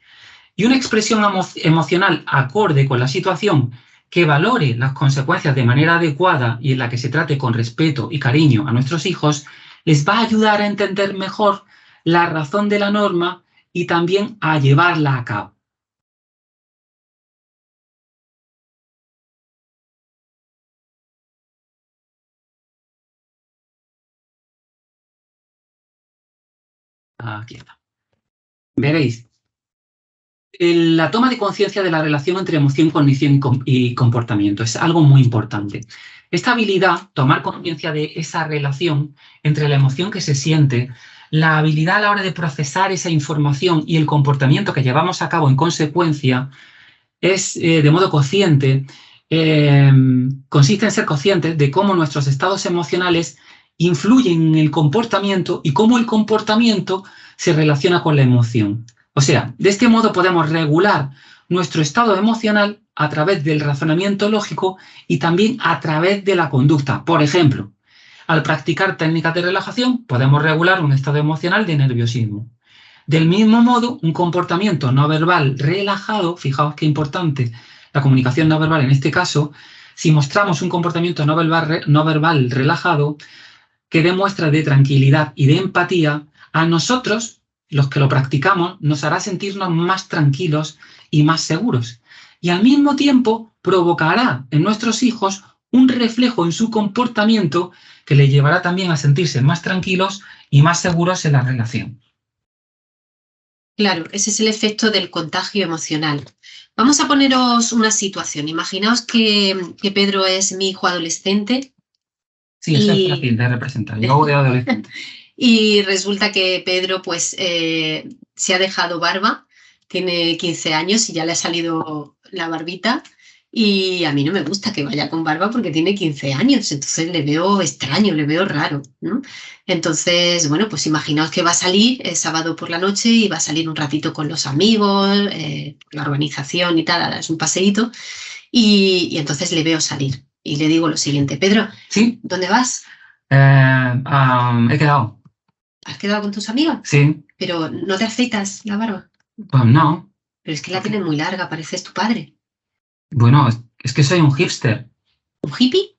Y una expresión emocional acorde con la situación que valore las consecuencias de manera adecuada y en la que se trate con respeto y cariño a nuestros hijos, les va a ayudar a entender mejor la razón de la norma y también a llevarla a cabo. Aquí está. Veréis, la toma de conciencia de la relación entre emoción, cognición y comportamiento es algo muy importante. Esta habilidad, tomar conciencia de esa relación entre la emoción que se siente, la habilidad a la hora de procesar esa información y el comportamiento que llevamos a cabo en consecuencia, es de modo consciente, consiste en ser conscientes de cómo nuestros estados emocionales influyen en el comportamiento y cómo el comportamiento se relaciona con la emoción. O sea, de este modo podemos regular nuestro estado emocional a través del razonamiento lógico y también a través de la conducta. Por ejemplo, al practicar técnicas de relajación podemos regular un estado emocional de nerviosismo. Del mismo modo, un comportamiento no verbal relajado, fijaos qué importante la comunicación no verbal en este caso, si mostramos un comportamiento no verbal relajado que dé muestra de tranquilidad y de empatía, a nosotros, los que lo practicamos, nos hará sentirnos más tranquilos y más seguros. Y al mismo tiempo provocará en nuestros hijos un reflejo en su comportamiento que les llevará también a sentirse más tranquilos y más seguros en la relación. Claro, ese es el efecto del contagio emocional. Vamos a poneros una situación. Imaginaos que Pedro es mi hijo adolescente. Sí, eso es fácil de representar. Yo hago de adolescente. Y resulta que Pedro pues se ha dejado barba, tiene 15 años y ya le ha salido la barbita y a mí no me gusta que vaya con barba porque tiene 15 años, entonces le veo extraño, le veo raro, ¿no? Entonces, bueno, pues imaginaos que va a salir el sábado por la noche y va a salir un ratito con los amigos, la organización y tal, es un paseíto y entonces le veo salir y le digo lo siguiente: Pedro, ¿sí? ¿Dónde vas? He quedado. ¿Has quedado con tus amigos? Sí. Pero ¿no te afeitas la barba? Pues no. Pero es que la tienes muy larga, pareces tu padre. Bueno, es que soy un hipster. ¿Un hippie?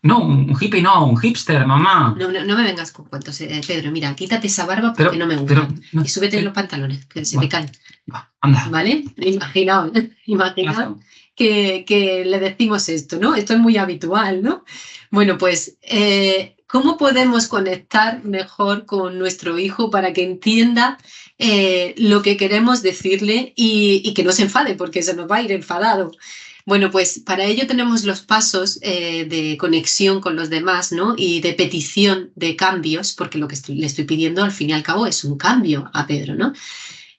No, un hippie no, un hipster, mamá. No me vengas con cuentos, Pedro. Mira, quítate esa barba porque no me gusta. Y súbete los pantalones, que se me caen. Anda. ¿Vale? Imaginaos que le decimos esto, ¿no? Esto es muy habitual, ¿no? Bueno, pues ¿Cómo podemos conectar mejor con nuestro hijo para que entienda lo que queremos decirle y que no se enfade, porque se nos va a ir enfadado? Bueno, pues para ello tenemos los pasos de conexión con los demás, ¿no? Y de petición de cambios, porque lo que le estoy pidiendo al fin y al cabo es un cambio a Pedro, ¿no?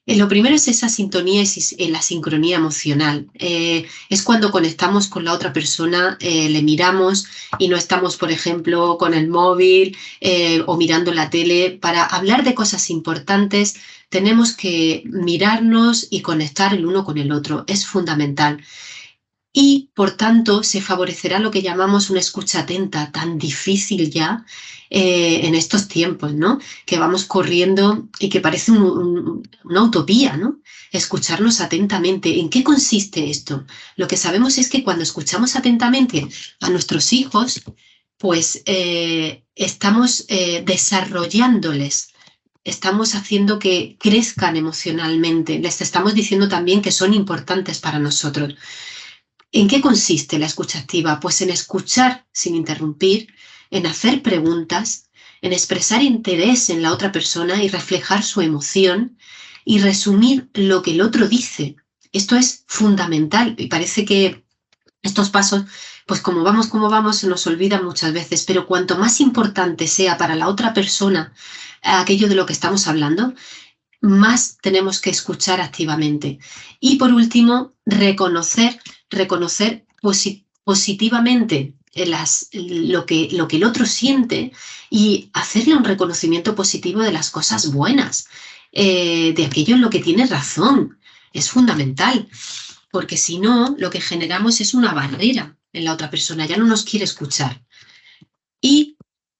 Lo primero es esa sintonía y la sincronía emocional. Es cuando conectamos con la otra persona, le miramos y no estamos, por ejemplo, con el móvil o mirando la tele. Para hablar de cosas importantes tenemos que mirarnos y conectar el uno con el otro. Es fundamental. Y, por tanto, se favorecerá lo que llamamos una escucha atenta, tan difícil ya en estos tiempos, ¿no? Que vamos corriendo y que parece una utopía, ¿no? Escucharnos atentamente. ¿En qué consiste esto? Lo que sabemos es que cuando escuchamos atentamente a nuestros hijos, pues estamos desarrollándoles, estamos haciendo que crezcan emocionalmente, les estamos diciendo también que son importantes para nosotros. ¿En qué consiste la escucha activa? Pues en escuchar sin interrumpir, en hacer preguntas, en expresar interés en la otra persona y reflejar su emoción y resumir lo que el otro dice. Esto es fundamental y parece que estos pasos, pues como vamos, se nos olvidan muchas veces, pero cuanto más importante sea para la otra persona aquello de lo que estamos hablando, más tenemos que escuchar activamente. Y por último, reconocer positivamente lo que el otro siente y hacerle un reconocimiento positivo de las cosas buenas, de aquello en lo que tiene razón. Es fundamental, porque si no, lo que generamos es una barrera en la otra persona, ya no nos quiere escuchar. Y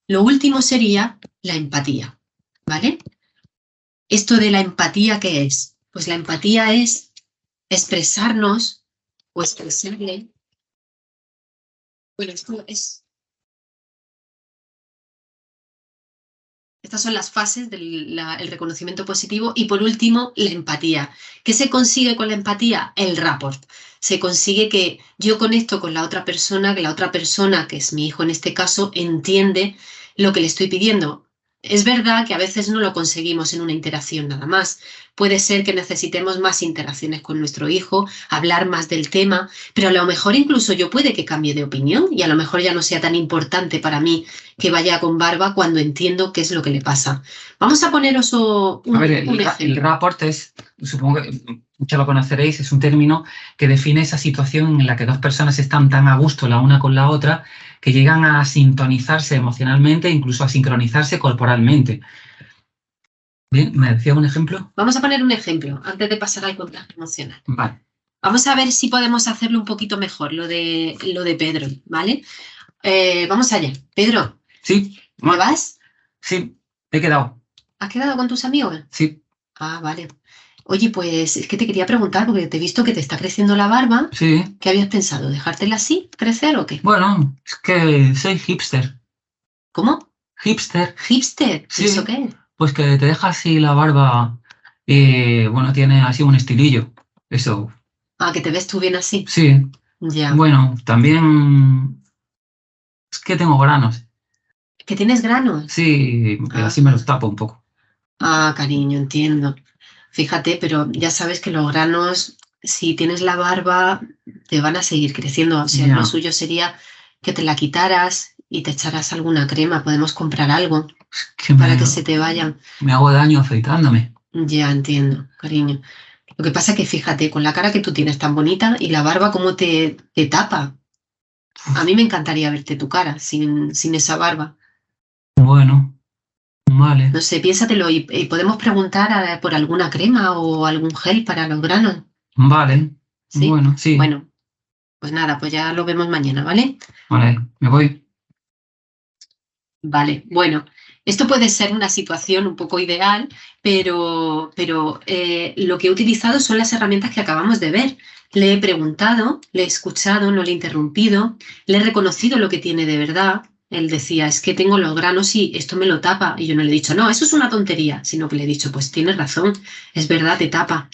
lo último sería la empatía, ¿vale? Esto de la empatía, ¿qué es? Pues la empatía es expresarnos o expresarle. Bueno, estas son las fases del reconocimiento positivo y por último la empatía. ¿Qué se consigue con la empatía? El rapport. Se consigue que yo conecto con la otra persona, que la otra persona, que es mi hijo en este caso, entiende lo que le estoy pidiendo. Es verdad que a veces no lo conseguimos en una interacción nada más. Puede ser que necesitemos más interacciones con nuestro hijo, hablar más del tema, pero a lo mejor incluso yo puede que cambie de opinión y a lo mejor ya no sea tan importante para mí que vaya con barba cuando entiendo qué es lo que le pasa. Vamos a poneros un ejemplo. El rapport es, supongo que muchos lo conoceréis, es un término que define esa situación en la que dos personas están tan a gusto la una con la otra que llegan a sintonizarse emocionalmente e incluso a sincronizarse corporalmente. Bien, ¿me decía un ejemplo? Vamos a poner un ejemplo antes de pasar al contacto emocional. Vale. Vamos a ver si podemos hacerlo un poquito mejor, lo de Pedro, ¿vale? Vamos allá. Pedro, ¿Sí? ¿me vas? Sí, he quedado. ¿Has quedado con tus amigos? Sí. Ah, vale. Oye, pues es que te quería preguntar, porque te he visto que te está creciendo la barba. Sí. ¿Qué habías pensado? ¿Dejártela así, crecer o qué? Bueno, es que soy hipster. ¿Cómo? Hipster. ¿Hipster? Sí. ¿Eso qué es? Pues que te deja así la barba y, bueno, tiene así un estilillo. Eso. Ah, que te ves tú bien así. Sí. Ya. Bueno, también es que tengo granos. ¿Que tienes granos? Sí, así me los tapo un poco. Ah, cariño, entiendo. Fíjate, pero ya sabes que los granos, si tienes la barba, te van a seguir creciendo. O sea, Ya. Lo suyo sería que te la quitaras y te echaras alguna crema. Podemos comprar algo para que se te vayan. Me hago daño afeitándome. Ya entiendo, cariño. Lo que pasa es que fíjate, con la cara que tú tienes tan bonita y la barba cómo te tapa. A mí me encantaría verte tu cara sin esa barba. Bueno, vale. No sé, piénsatelo y podemos preguntar por alguna crema o algún gel para los granos. Vale. ¿Sí? Bueno, sí. Bueno, pues nada, pues ya lo vemos mañana, ¿vale? Vale, me voy. Vale, bueno, esto puede ser una situación un poco ideal, pero lo que he utilizado son las herramientas que acabamos de ver. Le he preguntado, le he escuchado, no le he interrumpido, le he reconocido lo que tiene de verdad. Él decía, es que tengo los granos y esto me lo tapa. Y yo no le he dicho, no, eso es una tontería, sino que le he dicho, pues tienes razón, es verdad, te tapa.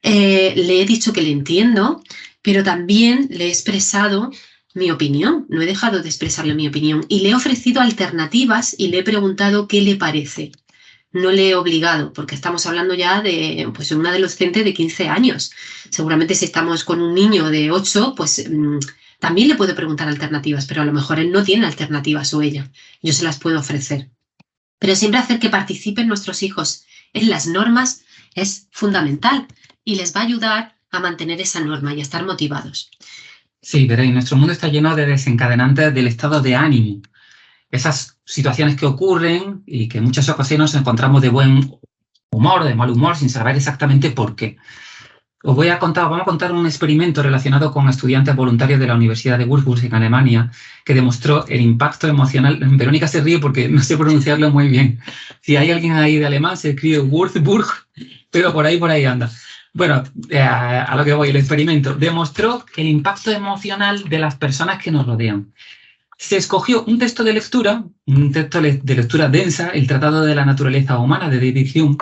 Le he dicho que le entiendo, pero también le he expresado mi opinión, no he dejado de expresarle mi opinión y le he ofrecido alternativas y le he preguntado qué le parece. No le he obligado, porque estamos hablando ya de pues, un adolescente de 15 años. Seguramente si estamos con un niño de 8, pues también le puedo preguntar alternativas, pero a lo mejor él no tiene alternativas o ella. Yo se las puedo ofrecer. Pero siempre hacer que participen nuestros hijos en las normas es fundamental y les va a ayudar a mantener esa norma y a estar motivados. Sí, veréis, nuestro mundo está lleno de desencadenantes del estado de ánimo. Esas situaciones que ocurren y que en muchas ocasiones nos encontramos de buen humor, de mal humor, sin saber exactamente por qué. Vamos a contar un experimento relacionado con estudiantes voluntarios de la Universidad de Würzburg en Alemania que demostró el impacto emocional. Verónica se ríe porque no sé pronunciarlo muy bien. Si hay alguien ahí de alemán, se escribe Würzburg, pero por ahí anda. Bueno, a lo que voy, el experimento demostró el impacto emocional de las personas que nos rodean. Se escogió un texto de lectura densa, el Tratado de la Naturaleza Humana de David Hume,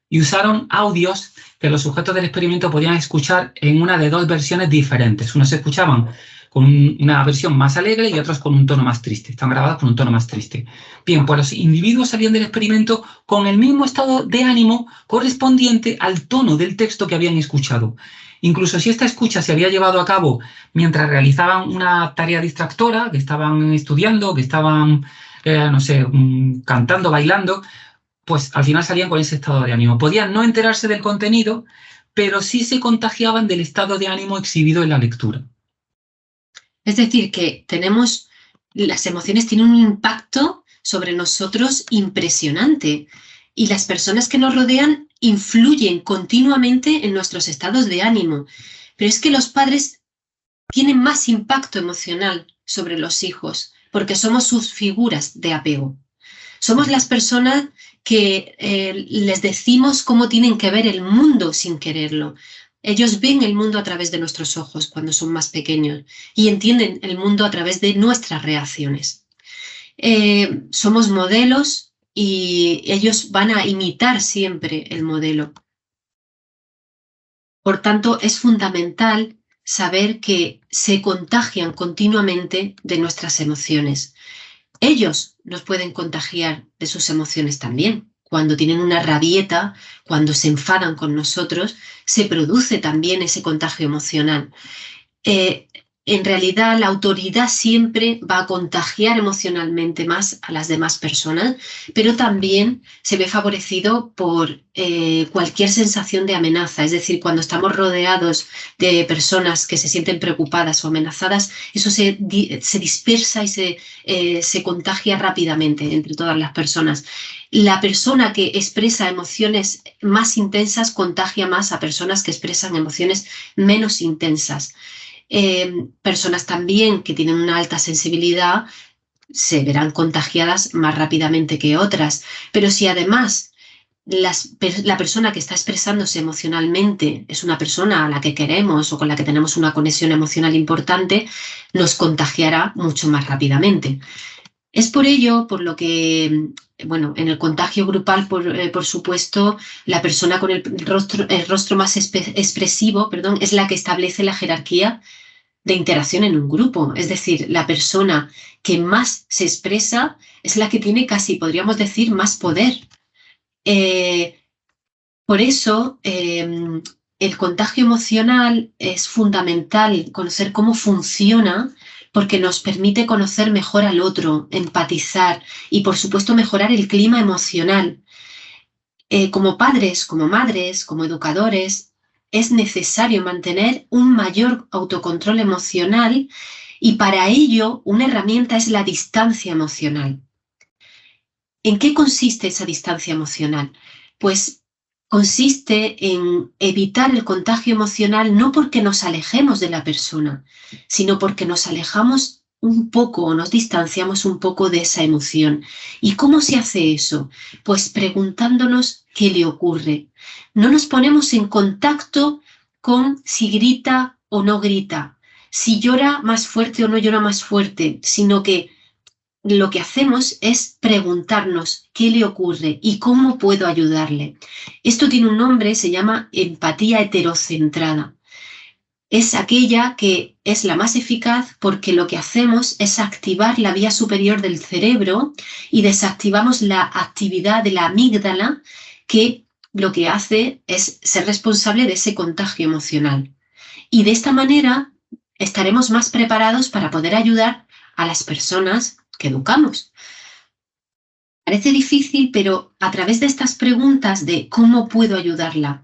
y usaron audios que los sujetos del experimento podían escuchar en una de dos versiones diferentes. Unos se escuchaban con una versión más alegre y otros con un tono más triste. Están grabados con un tono más triste. Bien, pues los individuos salían del experimento con el mismo estado de ánimo correspondiente al tono del texto que habían escuchado. Incluso si esta escucha se había llevado a cabo mientras realizaban una tarea distractora, que estaban estudiando, que estaban, cantando, bailando, pues al final salían con ese estado de ánimo. Podían no enterarse del contenido, pero sí se contagiaban del estado de ánimo exhibido en la lectura. Es decir, que las emociones tienen un impacto sobre nosotros impresionante y las personas que nos rodean influyen continuamente en nuestros estados de ánimo. Pero es que los padres tienen más impacto emocional sobre los hijos porque somos sus figuras de apego. Somos las personas que les decimos cómo tienen que ver el mundo sin quererlo. Ellos ven el mundo a través de nuestros ojos cuando son más pequeños y entienden el mundo a través de nuestras reacciones. Somos modelos y ellos van a imitar siempre el modelo. Por tanto, es fundamental saber que se contagian continuamente de nuestras emociones. Ellos nos pueden contagiar de sus emociones también. Cuando tienen una rabieta, cuando se enfadan con nosotros, se produce también ese contagio emocional. En realidad, la autoridad siempre va a contagiar emocionalmente más a las demás personas, pero también se ve favorecido por cualquier sensación de amenaza. Es decir, cuando estamos rodeados de personas que se sienten preocupadas o amenazadas, eso se dispersa y se contagia rápidamente entre todas las personas. La persona que expresa emociones más intensas contagia más a personas que expresan emociones menos intensas. Personas también que tienen una alta sensibilidad se verán contagiadas más rápidamente que otras. Pero si además la persona que está expresándose emocionalmente es una persona a la que queremos o con la que tenemos una conexión emocional importante, nos contagiará mucho más rápidamente. Es por ello por lo que, bueno, en el contagio grupal, por supuesto, la persona con el rostro más expresivo, es la que establece la jerarquía de interacción en un grupo. Es decir, la persona que más se expresa es la que tiene casi, podríamos decir, más poder. Por eso, el contagio emocional es fundamental conocer cómo funciona, porque nos permite conocer mejor al otro, empatizar y, por supuesto, mejorar el clima emocional. Como padres, como madres, como educadores, es necesario mantener un mayor autocontrol emocional y para ello una herramienta es la distancia emocional. ¿En qué consiste esa distancia emocional? Pues consiste en evitar el contagio emocional no porque nos alejemos de la persona, sino porque nos alejamos un poco o nos distanciamos un poco de esa emoción. ¿Y cómo se hace eso? Pues preguntándonos qué le ocurre. No nos ponemos en contacto con si grita o no grita, si llora más fuerte o no llora más fuerte, sino que lo que hacemos es preguntarnos qué le ocurre y cómo puedo ayudarle. Esto tiene un nombre, se llama empatía heterocentrada. es aquella que es la más eficaz porque lo que hacemos es activar la vía superior del cerebro y desactivamos la actividad de la amígdala, que lo que hace es ser responsable de ese contagio emocional. Y de esta manera estaremos más preparados para poder ayudar a las personas que educamos. Parece difícil, pero a través de estas preguntas de cómo puedo ayudarla,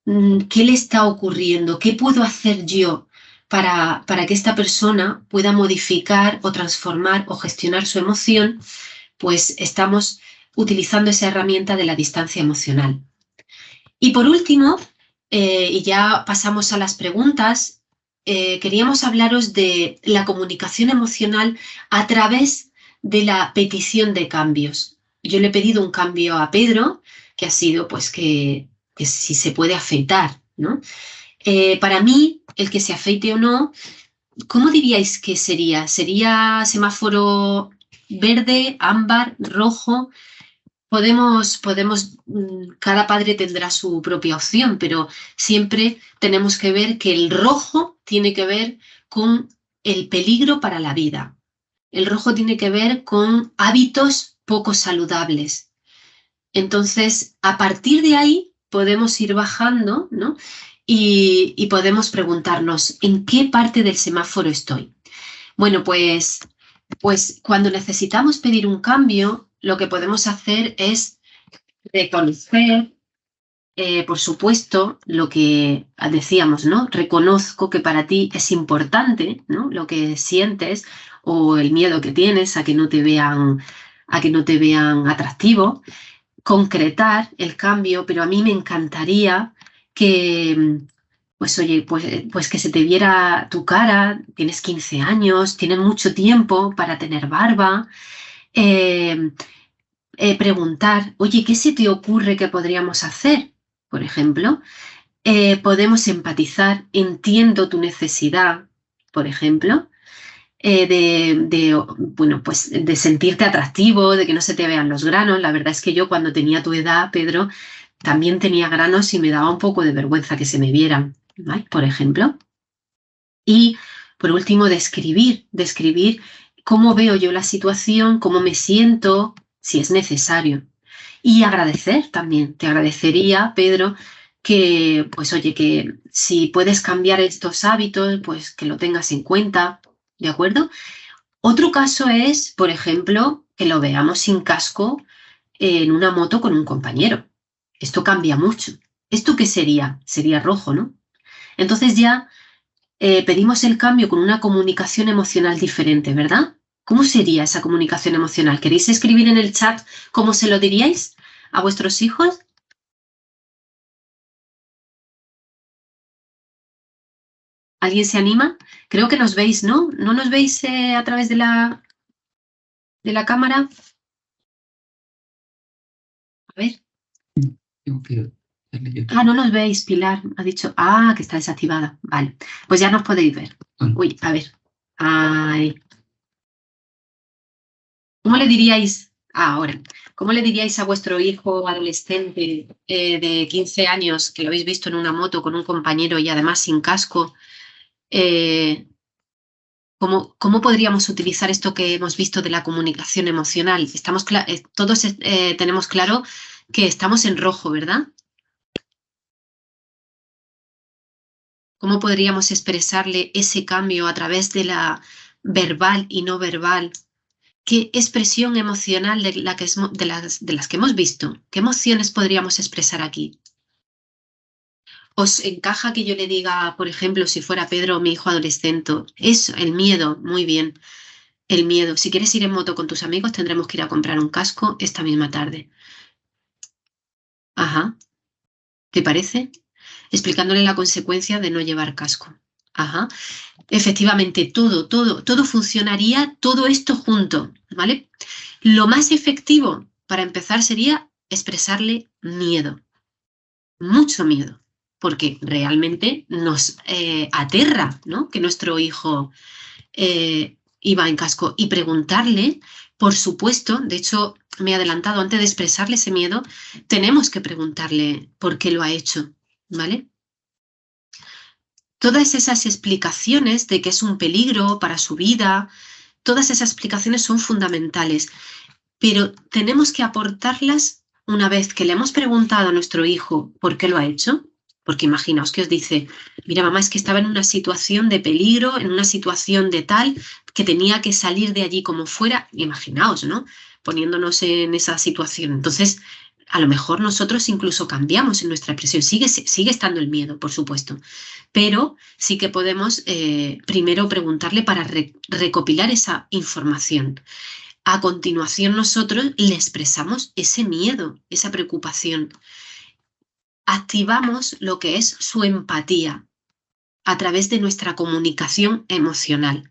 qué le está ocurriendo, qué puedo hacer yo para que esta persona pueda modificar o transformar o gestionar su emoción, pues estamos utilizando esa herramienta de la distancia emocional. Y por último, y ya pasamos a las preguntas, queríamos hablaros de la comunicación emocional a través de la petición de cambios. Yo le he pedido un cambio a Pedro, que ha sido pues que si se puede afeitar, ¿no? Para mí, el que se afeite o no, ¿cómo diríais que sería? ¿Sería semáforo verde, ámbar, rojo? Cada padre tendrá su propia opción, pero siempre tenemos que ver que el rojo tiene que ver con el peligro para la vida. El rojo tiene que ver con hábitos poco saludables. Entonces, a partir de ahí podemos ir bajando, ¿no? Y podemos preguntarnos, ¿en qué parte del semáforo estoy? Bueno, pues cuando necesitamos pedir un cambio, lo que podemos hacer es reconocer, por supuesto, lo que decíamos, ¿no? Reconozco que para ti es importante, ¿no? Lo que sientes o el miedo que tienes a que no te vean atractivo. Concretar el cambio, pero a mí me encantaría que, pues oye, pues que se te viera tu cara, tienes 15 años, tienes mucho tiempo para tener barba, preguntar, oye, ¿qué se te ocurre que podríamos hacer? Por ejemplo, podemos empatizar, entiendo tu necesidad, por ejemplo, pues de sentirte atractivo, de que no se te vean los granos. La verdad es que yo cuando tenía tu edad, Pedro, también tenía granos y me daba un poco de vergüenza que se me vieran, ¿vale? Por ejemplo. Y por último, describir cómo veo yo la situación, cómo me siento, si es necesario. Y agradecer también. Te agradecería, Pedro, que, pues oye, que si puedes cambiar estos hábitos, pues que lo tengas en cuenta, ¿de acuerdo? Otro caso es, por ejemplo, que lo veamos sin casco en una moto con un compañero. Esto cambia mucho. ¿Esto qué sería? Sería rojo, ¿no? Entonces ya pedimos el cambio con una comunicación emocional diferente, ¿verdad? ¿Cómo sería esa comunicación emocional? ¿Queréis escribir en el chat cómo se lo diríais a vuestros hijos? ¿Alguien se anima? Creo que nos veis, ¿no? ¿No nos veis a través de la cámara? A ver. No nos veis, Pilar. Ha dicho, que está desactivada. Vale, pues ya nos podéis ver. Uy, a ver. Ay. ¿Cómo le diríais ahora? ¿Cómo le diríais a vuestro hijo adolescente de 15 años que lo habéis visto en una moto con un compañero y además sin casco? ¿Cómo podríamos utilizar esto que hemos visto de la comunicación emocional? Todos tenemos claro que estamos en rojo, ¿verdad? ¿Cómo podríamos expresarle ese cambio a través de la verbal y no verbal? ¿Qué expresión emocional de las que hemos visto? ¿Qué emociones podríamos expresar aquí? ¿Os encaja que yo le diga, por ejemplo, si fuera Pedro, mi hijo adolescente, eso, el miedo, muy bien, el miedo. Si quieres ir en moto con tus amigos, tendremos que ir a comprar un casco esta misma tarde. Ajá. ¿Te parece? Explicándole la consecuencia de no llevar casco. Ajá. Efectivamente, todo funcionaría, todo esto junto, ¿vale? Lo más efectivo para empezar sería expresarle miedo, mucho miedo, porque realmente nos aterra, ¿no? Que nuestro hijo iba en casco, y preguntarle, por supuesto, de hecho me he adelantado, antes de expresarle ese miedo, tenemos que preguntarle por qué lo ha hecho, ¿vale? todas esas explicaciones de que es un peligro para su vida, todas esas explicaciones son fundamentales, pero tenemos que aportarlas una vez que le hemos preguntado a nuestro hijo por qué lo ha hecho. Porque imaginaos que os dice, mira mamá, es que estaba en una situación de peligro, en una situación de tal, que tenía que salir de allí como fuera. Imaginaos, ¿no? Poniéndonos en esa situación. Entonces, a lo mejor nosotros incluso cambiamos en nuestra expresión. Sigue estando el miedo, por supuesto. Pero sí que podemos primero preguntarle para recopilar esa información. A continuación nosotros le expresamos ese miedo, esa preocupación. Activamos lo que es su empatía a través de nuestra comunicación emocional.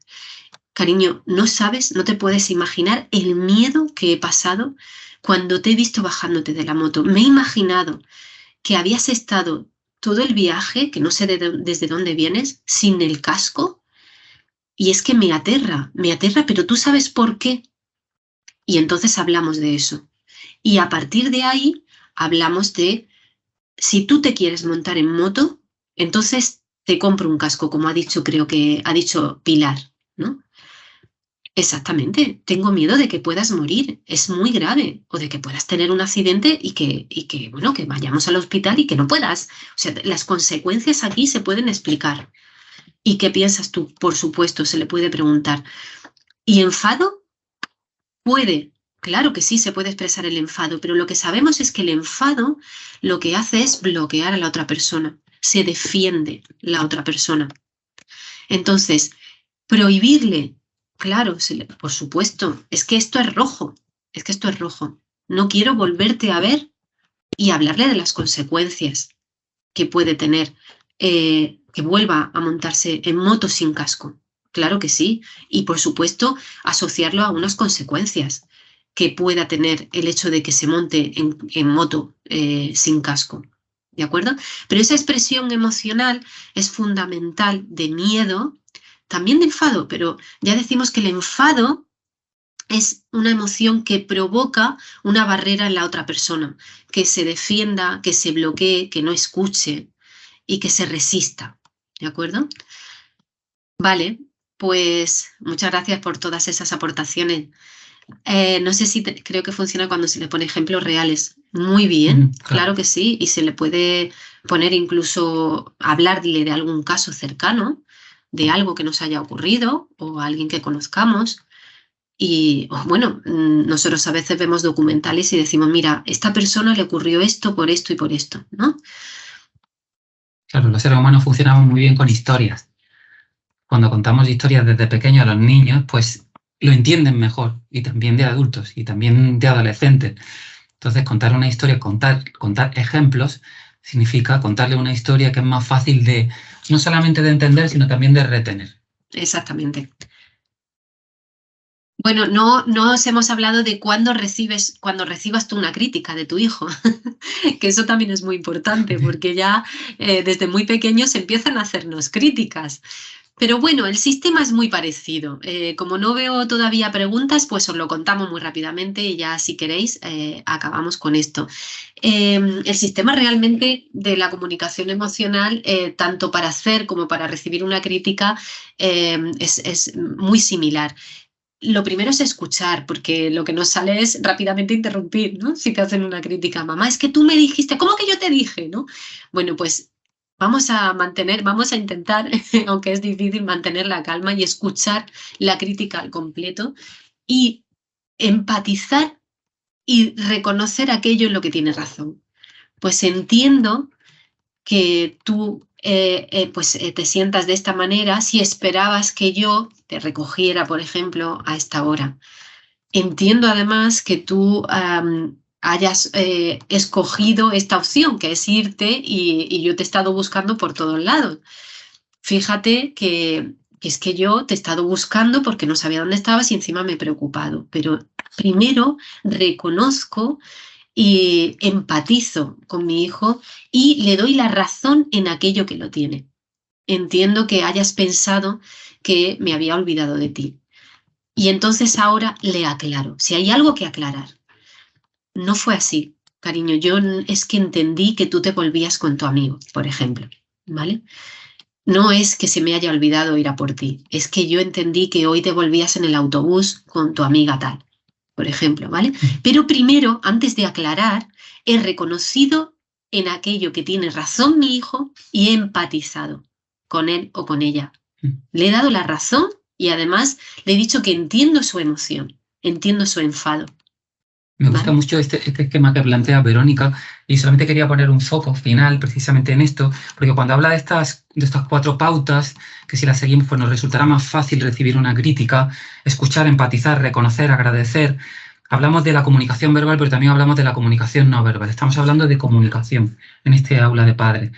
Cariño, no sabes, no te puedes imaginar el miedo que he pasado cuando te he visto bajándote de la moto. Me he imaginado que habías estado todo el viaje, que no sé desde dónde vienes, sin el casco, y es que me aterra, pero tú sabes por qué. Y entonces hablamos de eso. Y a partir de ahí hablamos de, si tú te quieres montar en moto, entonces te compro un casco, como ha dicho, creo que ha dicho Pilar, ¿no? Exactamente, tengo miedo de que puedas morir, es muy grave, o de que puedas tener un accidente y que bueno, que vayamos al hospital y que no puedas. O sea, las consecuencias aquí se pueden explicar. ¿Y qué piensas tú? Por supuesto, se le puede preguntar. ¿Y enfado? Puede, claro que sí, se puede expresar el enfado, pero lo que sabemos es que el enfado lo que hace es bloquear a la otra persona, se defiende la otra persona. Entonces, prohibirle, claro, por supuesto, es que esto es rojo, no quiero volverte a ver y hablarle de las consecuencias que puede tener que vuelva a montarse en moto sin casco. Claro que sí. Y por supuesto, asociarlo a unas consecuencias que pueda tener el hecho de que se monte en moto sin casco. ¿De acuerdo? Pero esa expresión emocional es fundamental de miedo, también de enfado, pero ya decimos que el enfado es una emoción que provoca una barrera en la otra persona, que se defienda, que se bloquee, que no escuche y que se resista. ¿De acuerdo? Vale, pues muchas gracias por todas esas aportaciones. No sé si creo que funciona cuando se le pone ejemplos reales. Muy bien, claro que sí. Y se le puede poner incluso hablarle de algún caso cercano, de algo que nos haya ocurrido o a alguien que conozcamos. Y bueno, nosotros a veces vemos documentales y decimos, mira, a esta persona le ocurrió esto por esto y por esto, ¿no? Claro, los seres humanos funcionamos muy bien con historias. Cuando contamos historias desde pequeños a los niños, pues lo entienden mejor, y también de adultos, y también de adolescentes. Entonces, contar una historia, contar ejemplos, significa contarle una historia que es más fácil de, no solamente de entender, sino también de retener. Exactamente. Bueno, no os hemos hablado de cuando recibas tú una crítica de tu hijo, que eso también es muy importante, porque ya desde muy pequeños empiezan a hacernos críticas. Pero bueno, el sistema es muy parecido. Como no veo todavía preguntas, pues os lo contamos muy rápidamente y ya si queréis acabamos con esto. El sistema realmente de la comunicación emocional, tanto para hacer como para recibir una crítica, es muy similar. Lo primero es escuchar, porque lo que nos sale es rápidamente interrumpir, ¿no? Si te hacen una crítica, mamá, es que tú me dijiste, ¿cómo que yo te dije? ¿No? Bueno, pues vamos a intentar, aunque es difícil, mantener la calma y escuchar la crítica al completo y empatizar y reconocer aquello en lo que tienes razón. Pues entiendo que tú te sientas de esta manera si esperabas que yo te recogiera, por ejemplo, a esta hora. Entiendo además que tú hayas escogido esta opción, que es irte y yo te he estado buscando por todos lados. Fíjate que es que yo te he estado buscando porque no sabía dónde estabas y encima me he preocupado. Pero primero reconozco y empatizo con mi hijo y le doy la razón en aquello que lo tiene. Entiendo que hayas pensado que me había olvidado de ti. Y entonces ahora le aclaro. Si hay algo que aclarar. No fue así, cariño. Yo es que entendí que tú te volvías con tu amigo, por ejemplo. ¿Vale? No es que se me haya olvidado ir a por ti, es que yo entendí que hoy te volvías en el autobús con tu amiga tal, por ejemplo, ¿vale? Pero primero, antes de aclarar, he reconocido en aquello que tiene razón mi hijo y he empatizado con él o con ella. Le he dado la razón y además le he dicho que entiendo su emoción, entiendo su enfado. Me gusta mucho este esquema que plantea Verónica y solamente quería poner un foco final precisamente en esto, porque cuando habla de estas 4 pautas, que si las seguimos pues nos resultará más fácil recibir una crítica, escuchar, empatizar, reconocer, agradecer. Hablamos de la comunicación verbal, pero también hablamos de la comunicación no verbal. Estamos hablando de comunicación en este aula de padres.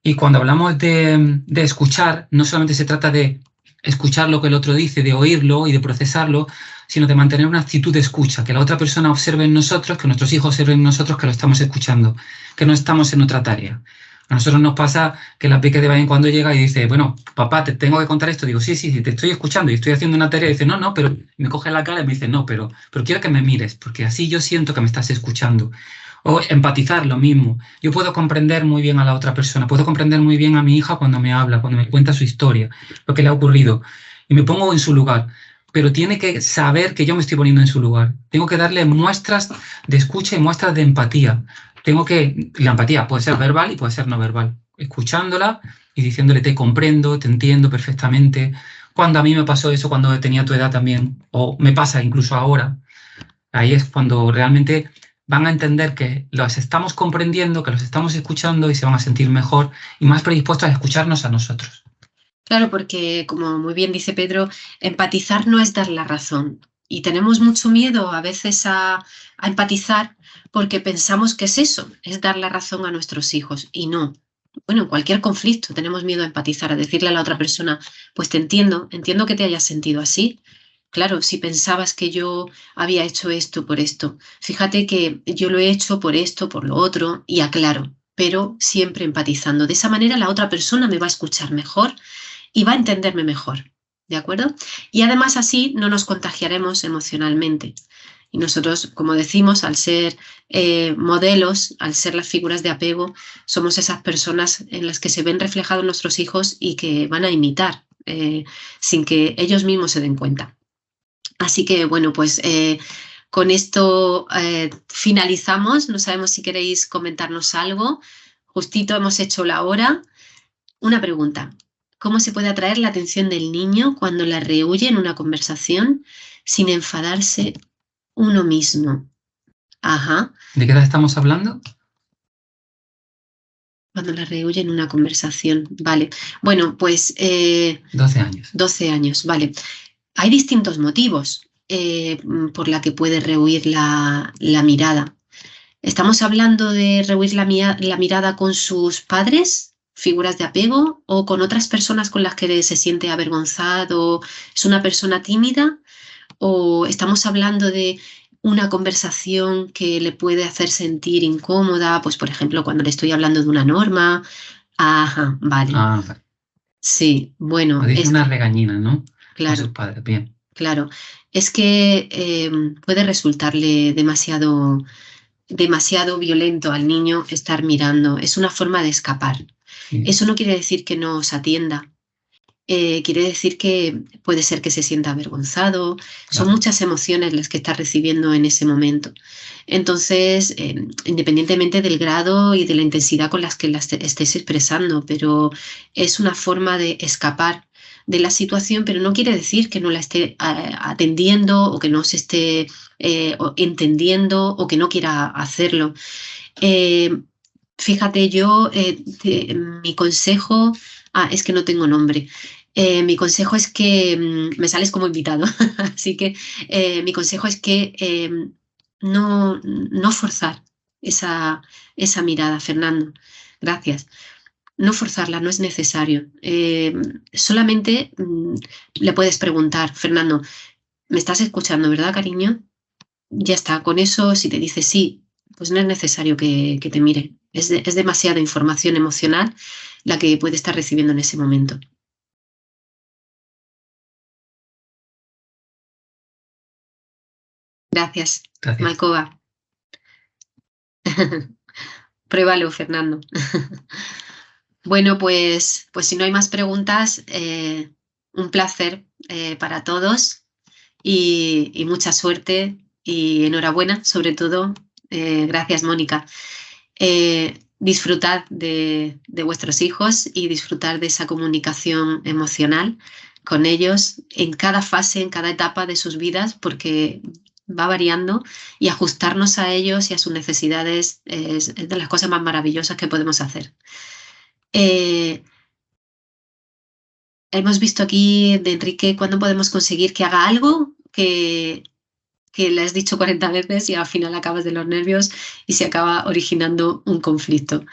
Y cuando hablamos de escuchar, no solamente se trata de escuchar lo que el otro dice, de oírlo y de procesarlo, sino de mantener una actitud de escucha, que la otra persona observe en nosotros, que nuestros hijos observen en nosotros que lo estamos escuchando, que no estamos en otra tarea. A nosotros nos pasa que la Peque de vez en cuando llega y dice, bueno, papá, te tengo que contar esto. Digo, sí, te estoy escuchando y estoy haciendo una tarea. Y dice, no, pero me coge la cara y me dice, no, pero quiero que me mires, porque así yo siento que me estás escuchando. O empatizar, lo mismo. Yo puedo comprender muy bien a la otra persona, puedo comprender muy bien a mi hija cuando me habla, cuando me cuenta su historia, lo que le ha ocurrido, y me pongo en su lugar. Pero tiene que saber que yo me estoy poniendo en su lugar. Tengo que darle muestras de escucha y muestras de empatía. La empatía puede ser verbal y puede ser no verbal. Escuchándola y diciéndole te comprendo, te entiendo perfectamente. Cuando a mí me pasó eso, cuando tenía tu edad también, o me pasa incluso ahora, ahí es cuando realmente van a entender que los estamos comprendiendo, que los estamos escuchando y se van a sentir mejor y más predispuestos a escucharnos a nosotros. Claro, porque como muy bien dice Pedro, empatizar no es dar la razón. Y tenemos mucho miedo a veces a empatizar porque pensamos que es eso, es dar la razón a nuestros hijos. Y no. Bueno, en cualquier conflicto tenemos miedo a empatizar, a decirle a la otra persona, pues te entiendo que te hayas sentido así. Claro, si pensabas que yo había hecho esto por esto, fíjate que yo lo he hecho por esto, por lo otro, y aclaro, pero siempre empatizando. De esa manera la otra persona me va a escuchar mejor y va a entenderme mejor, ¿de acuerdo? Y además así no nos contagiaremos emocionalmente. Y nosotros, como decimos, al ser modelos, al ser las figuras de apego, somos esas personas en las que se ven reflejados nuestros hijos y que van a imitar sin que ellos mismos se den cuenta. Así que, bueno, pues con esto finalizamos. No sabemos si queréis comentarnos algo. Justito hemos hecho la hora. Una pregunta. ¿Cómo se puede atraer la atención del niño cuando la rehúye en una conversación sin enfadarse uno mismo? Ajá. ¿De qué edad estamos hablando? Cuando la rehúye en una conversación. Vale. Bueno, pues 12 años. 12 años, vale. Hay distintos motivos por la que puede rehuir la mirada. ¿Estamos hablando de rehuir la mirada con sus padres, figuras de apego, o con otras personas con las que se siente avergonzado? ¿Es una persona tímida? ¿O estamos hablando de una conversación que le puede hacer sentir incómoda? Pues, por ejemplo, cuando le estoy hablando de una norma. Ajá, vale. Vale. Sí, bueno. O dice una regañina, ¿no? Claro. A sus padres, bien. Claro, es que puede resultarle demasiado violento al niño estar mirando. Es una forma de escapar. Sí. Eso no quiere decir que no os atienda. Quiere decir que puede ser que se sienta avergonzado. Claro. Son muchas emociones las que está recibiendo en ese momento. Entonces, independientemente del grado y de la intensidad con las que las estéis expresando, pero es una forma de escapar de la situación, pero no quiere decir que no la esté atendiendo o que no se esté entendiendo o que no quiera hacerlo. Fíjate, yo, mi consejo, es que no tengo nombre. Mi consejo es que, me sales como invitado, así que mi consejo es que no forzar esa mirada, Fernando. Gracias. No forzarla, no es necesario. Solamente le puedes preguntar, Fernando, ¿me estás escuchando, verdad, cariño? Ya está, con eso, si te dice sí, pues no es necesario que te mire. Es demasiada información emocional la que puede estar recibiendo en ese momento. Gracias. Malcova. Pruébalo, Fernando. Bueno, pues si no hay más preguntas, un placer para todos y mucha suerte y enhorabuena, sobre todo. Gracias, Mónica. Disfrutad de vuestros hijos y disfrutar de esa comunicación emocional con ellos en cada fase, en cada etapa de sus vidas, porque va variando y ajustarnos a ellos y a sus necesidades es de las cosas más maravillosas que podemos hacer. Hemos visto aquí de Enrique cuándo podemos conseguir que haga algo que le has dicho 40 veces y al final acabas de los nervios y se acaba originando un conflicto.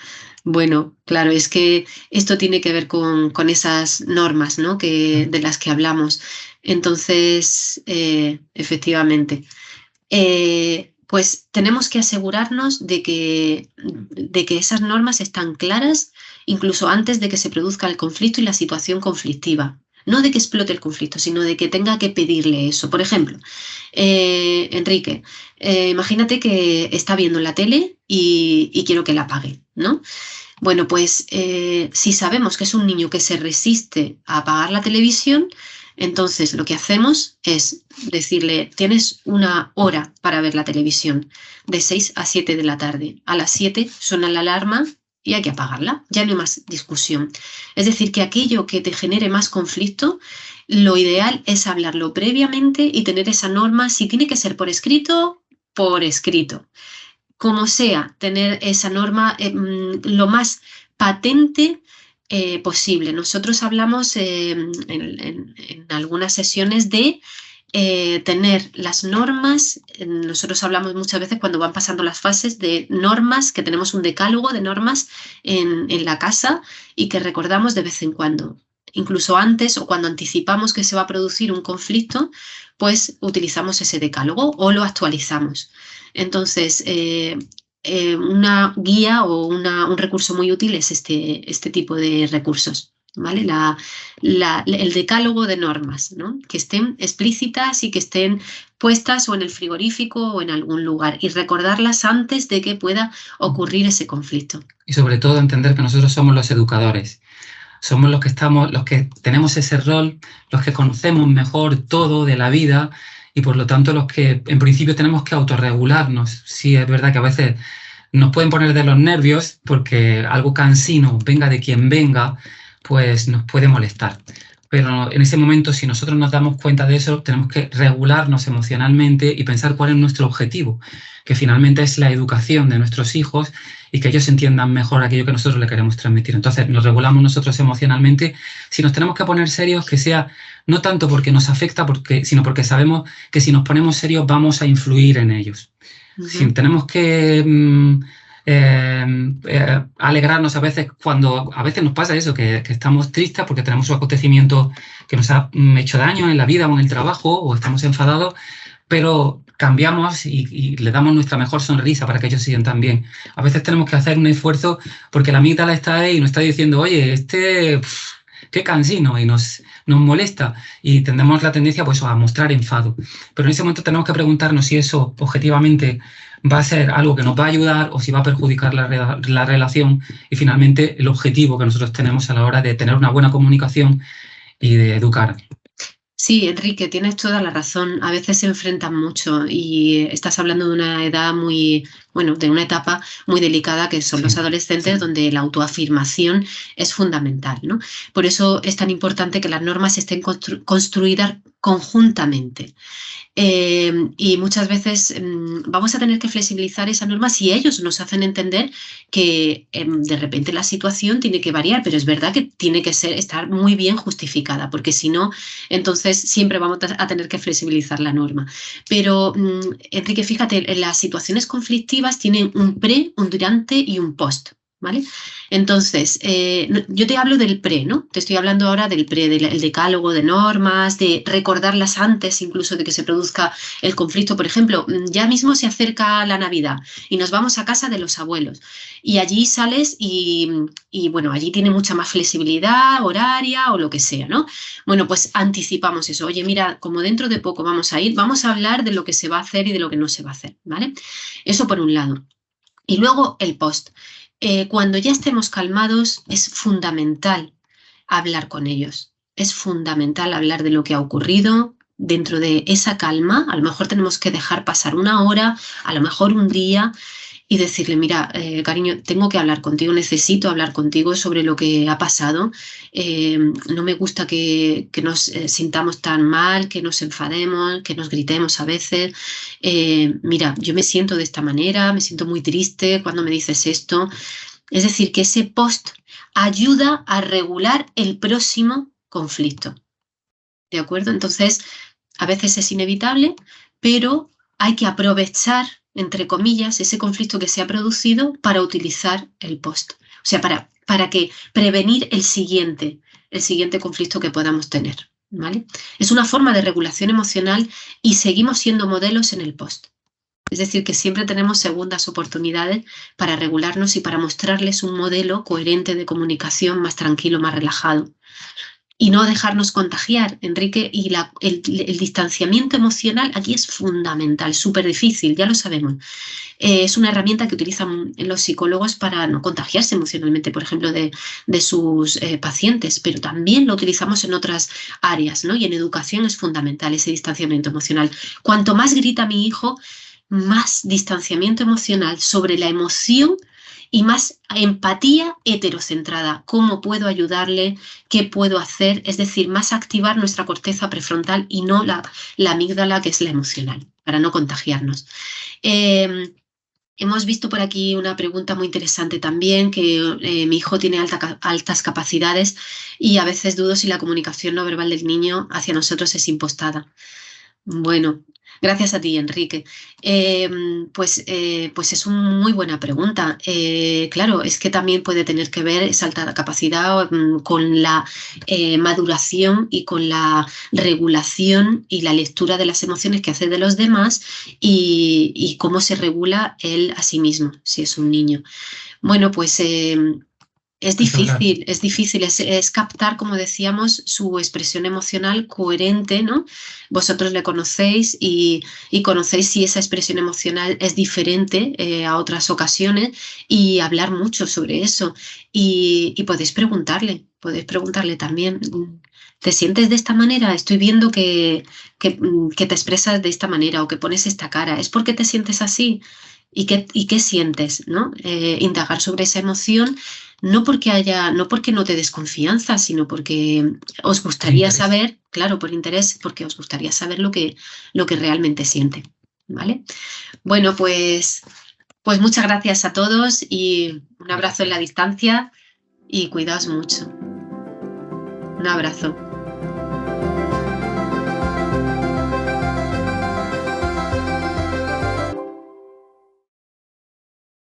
Bueno, claro, es que esto tiene que ver con esas normas, ¿no? De las que hablamos. Entonces, efectivamente, pues tenemos que asegurarnos de que esas normas están claras incluso antes de que se produzca el conflicto y la situación conflictiva. No de que explote el conflicto, sino de que tenga que pedirle eso. Por ejemplo, Enrique, imagínate que está viendo la tele y quiero que la apague, ¿no? Bueno, pues si sabemos que es un niño que se resiste a apagar la televisión, entonces lo que hacemos es decirle, tienes una hora para ver la televisión, de 6 a 7 de la tarde. A las 7 suena la alarma y hay que apagarla, ya no hay más discusión. Es decir, que aquello que te genere más conflicto, lo ideal es hablarlo previamente y tener esa norma, si tiene que ser por escrito, por escrito. Como sea, tener esa norma lo más patente posible. Nosotros hablamos en algunas sesiones de tener las normas, nosotros hablamos muchas veces cuando van pasando las fases de normas, que tenemos un decálogo de normas en la casa y que recordamos de vez en cuando. Incluso antes o cuando anticipamos que se va a producir un conflicto, pues utilizamos ese decálogo o lo actualizamos. Entonces, una guía o un recurso muy útil es este tipo de recursos, ¿vale? El decálogo de normas, ¿no? Que estén explícitas y que estén puestas o en el frigorífico o en algún lugar y recordarlas antes de que pueda ocurrir ese conflicto. Y sobre todo entender que nosotros somos los educadores. Somos los que tenemos ese rol, los que conocemos mejor todo de la vida y por lo tanto los que en principio tenemos que autorregularnos. Sí, es verdad que a veces nos pueden poner de los nervios porque algo cansino, venga de quien venga, pues nos puede molestar. Pero en ese momento, si nosotros nos damos cuenta de eso, tenemos que regularnos emocionalmente y pensar cuál es nuestro objetivo, que finalmente es la educación de nuestros hijos y que ellos entiendan mejor aquello que nosotros le queremos transmitir. Entonces, nos regulamos nosotros emocionalmente. Si nos tenemos que poner serios, que sea no tanto porque nos afecta, sino porque sabemos que si nos ponemos serios vamos a influir en ellos. Si tenemos que alegrarnos a veces cuando a veces nos pasa eso, que estamos tristes porque tenemos un acontecimiento que nos ha hecho daño en la vida o en el trabajo o estamos enfadados, pero cambiamos y le damos nuestra mejor sonrisa para que ellos se sientan bien. A veces tenemos que hacer un esfuerzo porque la amígdala está ahí y nos está diciendo, oye, qué cansino, y nos molesta y tendemos la tendencia pues, a mostrar enfado. Pero en ese momento tenemos que preguntarnos si eso objetivamente va a ser algo que nos va a ayudar o si va a perjudicar la relación y finalmente el objetivo que nosotros tenemos a la hora de tener una buena comunicación y de educar. Sí, Enrique, tienes toda la razón. A veces se enfrentan mucho y estás hablando de una edad de una etapa muy delicada que son los adolescentes, donde la autoafirmación es fundamental, ¿no? Por eso es tan importante que las normas estén construidas conjuntamente. Y muchas veces vamos a tener que flexibilizar esa norma si ellos nos hacen entender que de repente la situación tiene que variar, pero es verdad que tiene que estar muy bien justificada, porque si no, entonces siempre vamos a tener que flexibilizar la norma. Pero, Enrique, fíjate, las situaciones conflictivas tienen un pre, un durante y un post. ¿Vale? Entonces, yo te hablo del pre, ¿no? Te estoy hablando ahora del pre, del decálogo de normas, de recordarlas antes incluso de que se produzca el conflicto. Por ejemplo, ya mismo se acerca la Navidad y nos vamos a casa de los abuelos y allí sales y bueno, allí tiene mucha más flexibilidad horaria o lo que sea, ¿no? Bueno, pues anticipamos eso. Oye, mira, como dentro de poco vamos a ir, vamos a hablar de lo que se va a hacer y de lo que no se va a hacer, ¿vale? Eso por un lado. Y luego el post. Cuando ya estemos calmados es fundamental hablar con ellos. Es fundamental hablar de lo que ha ocurrido. Dentro de esa calma, a lo mejor tenemos que dejar pasar una hora, a lo mejor un día, y decirle, mira, cariño, tengo que hablar contigo, necesito hablar contigo sobre lo que ha pasado. No me gusta que nos sintamos tan mal, que nos enfademos, que nos gritemos a veces. Mira, yo me siento de esta manera, me siento muy triste cuando me dices esto. Es decir, que ese post ayuda a regular el próximo conflicto. ¿De acuerdo? Entonces, a veces es inevitable, pero hay que aprovechar, entre comillas, ese conflicto que se ha producido para utilizar el post. O sea, para que prevenir el siguiente conflicto que podamos tener. ¿Vale? Es una forma de regulación emocional y seguimos siendo modelos en el post. Es decir, que siempre tenemos segundas oportunidades para regularnos y para mostrarles un modelo coherente de comunicación más tranquilo, más relajado. Y no dejarnos contagiar, Enrique, y el distanciamiento emocional aquí es fundamental, súper difícil, ya lo sabemos. Es una herramienta que utilizan los psicólogos para no contagiarse emocionalmente, por ejemplo, de sus pacientes, pero también lo utilizamos en otras áreas, ¿no? Y en educación es fundamental ese distanciamiento emocional. Cuanto más grita mi hijo, más distanciamiento emocional sobre la emoción y más empatía heterocentrada. ¿Cómo puedo ayudarle? ¿Qué puedo hacer? Es decir, más activar nuestra corteza prefrontal y no la amígdala, que es la emocional, para no contagiarnos. Hemos visto por aquí una pregunta muy interesante también, que mi hijo tiene altas capacidades y a veces dudo si la comunicación no verbal del niño hacia nosotros es impostada. Bueno, gracias a ti, Enrique. Pues es una muy buena pregunta. Claro, es que también puede tener que ver esa alta capacidad con la maduración y con la regulación y la lectura de las emociones que hace de los demás y cómo se regula él a sí mismo, si es un niño. Bueno, pues es difícil, es captar, como decíamos, su expresión emocional coherente, ¿no? Vosotros le conocéis y conocéis si esa expresión emocional es diferente a otras ocasiones y hablar mucho sobre eso. Y podéis preguntarle también, ¿te sientes de esta manera? Estoy viendo que te expresas de esta manera o que pones esta cara. ¿Es porque te sientes así? ¿Y qué sientes? ¿No? Indagar sobre esa emoción. No porque no te des confianza, sino porque os gustaría saber, claro, por interés, porque os gustaría saber lo que realmente siente, ¿vale? Bueno, pues muchas gracias a todos y un abrazo en la distancia y cuidaos mucho. Un abrazo.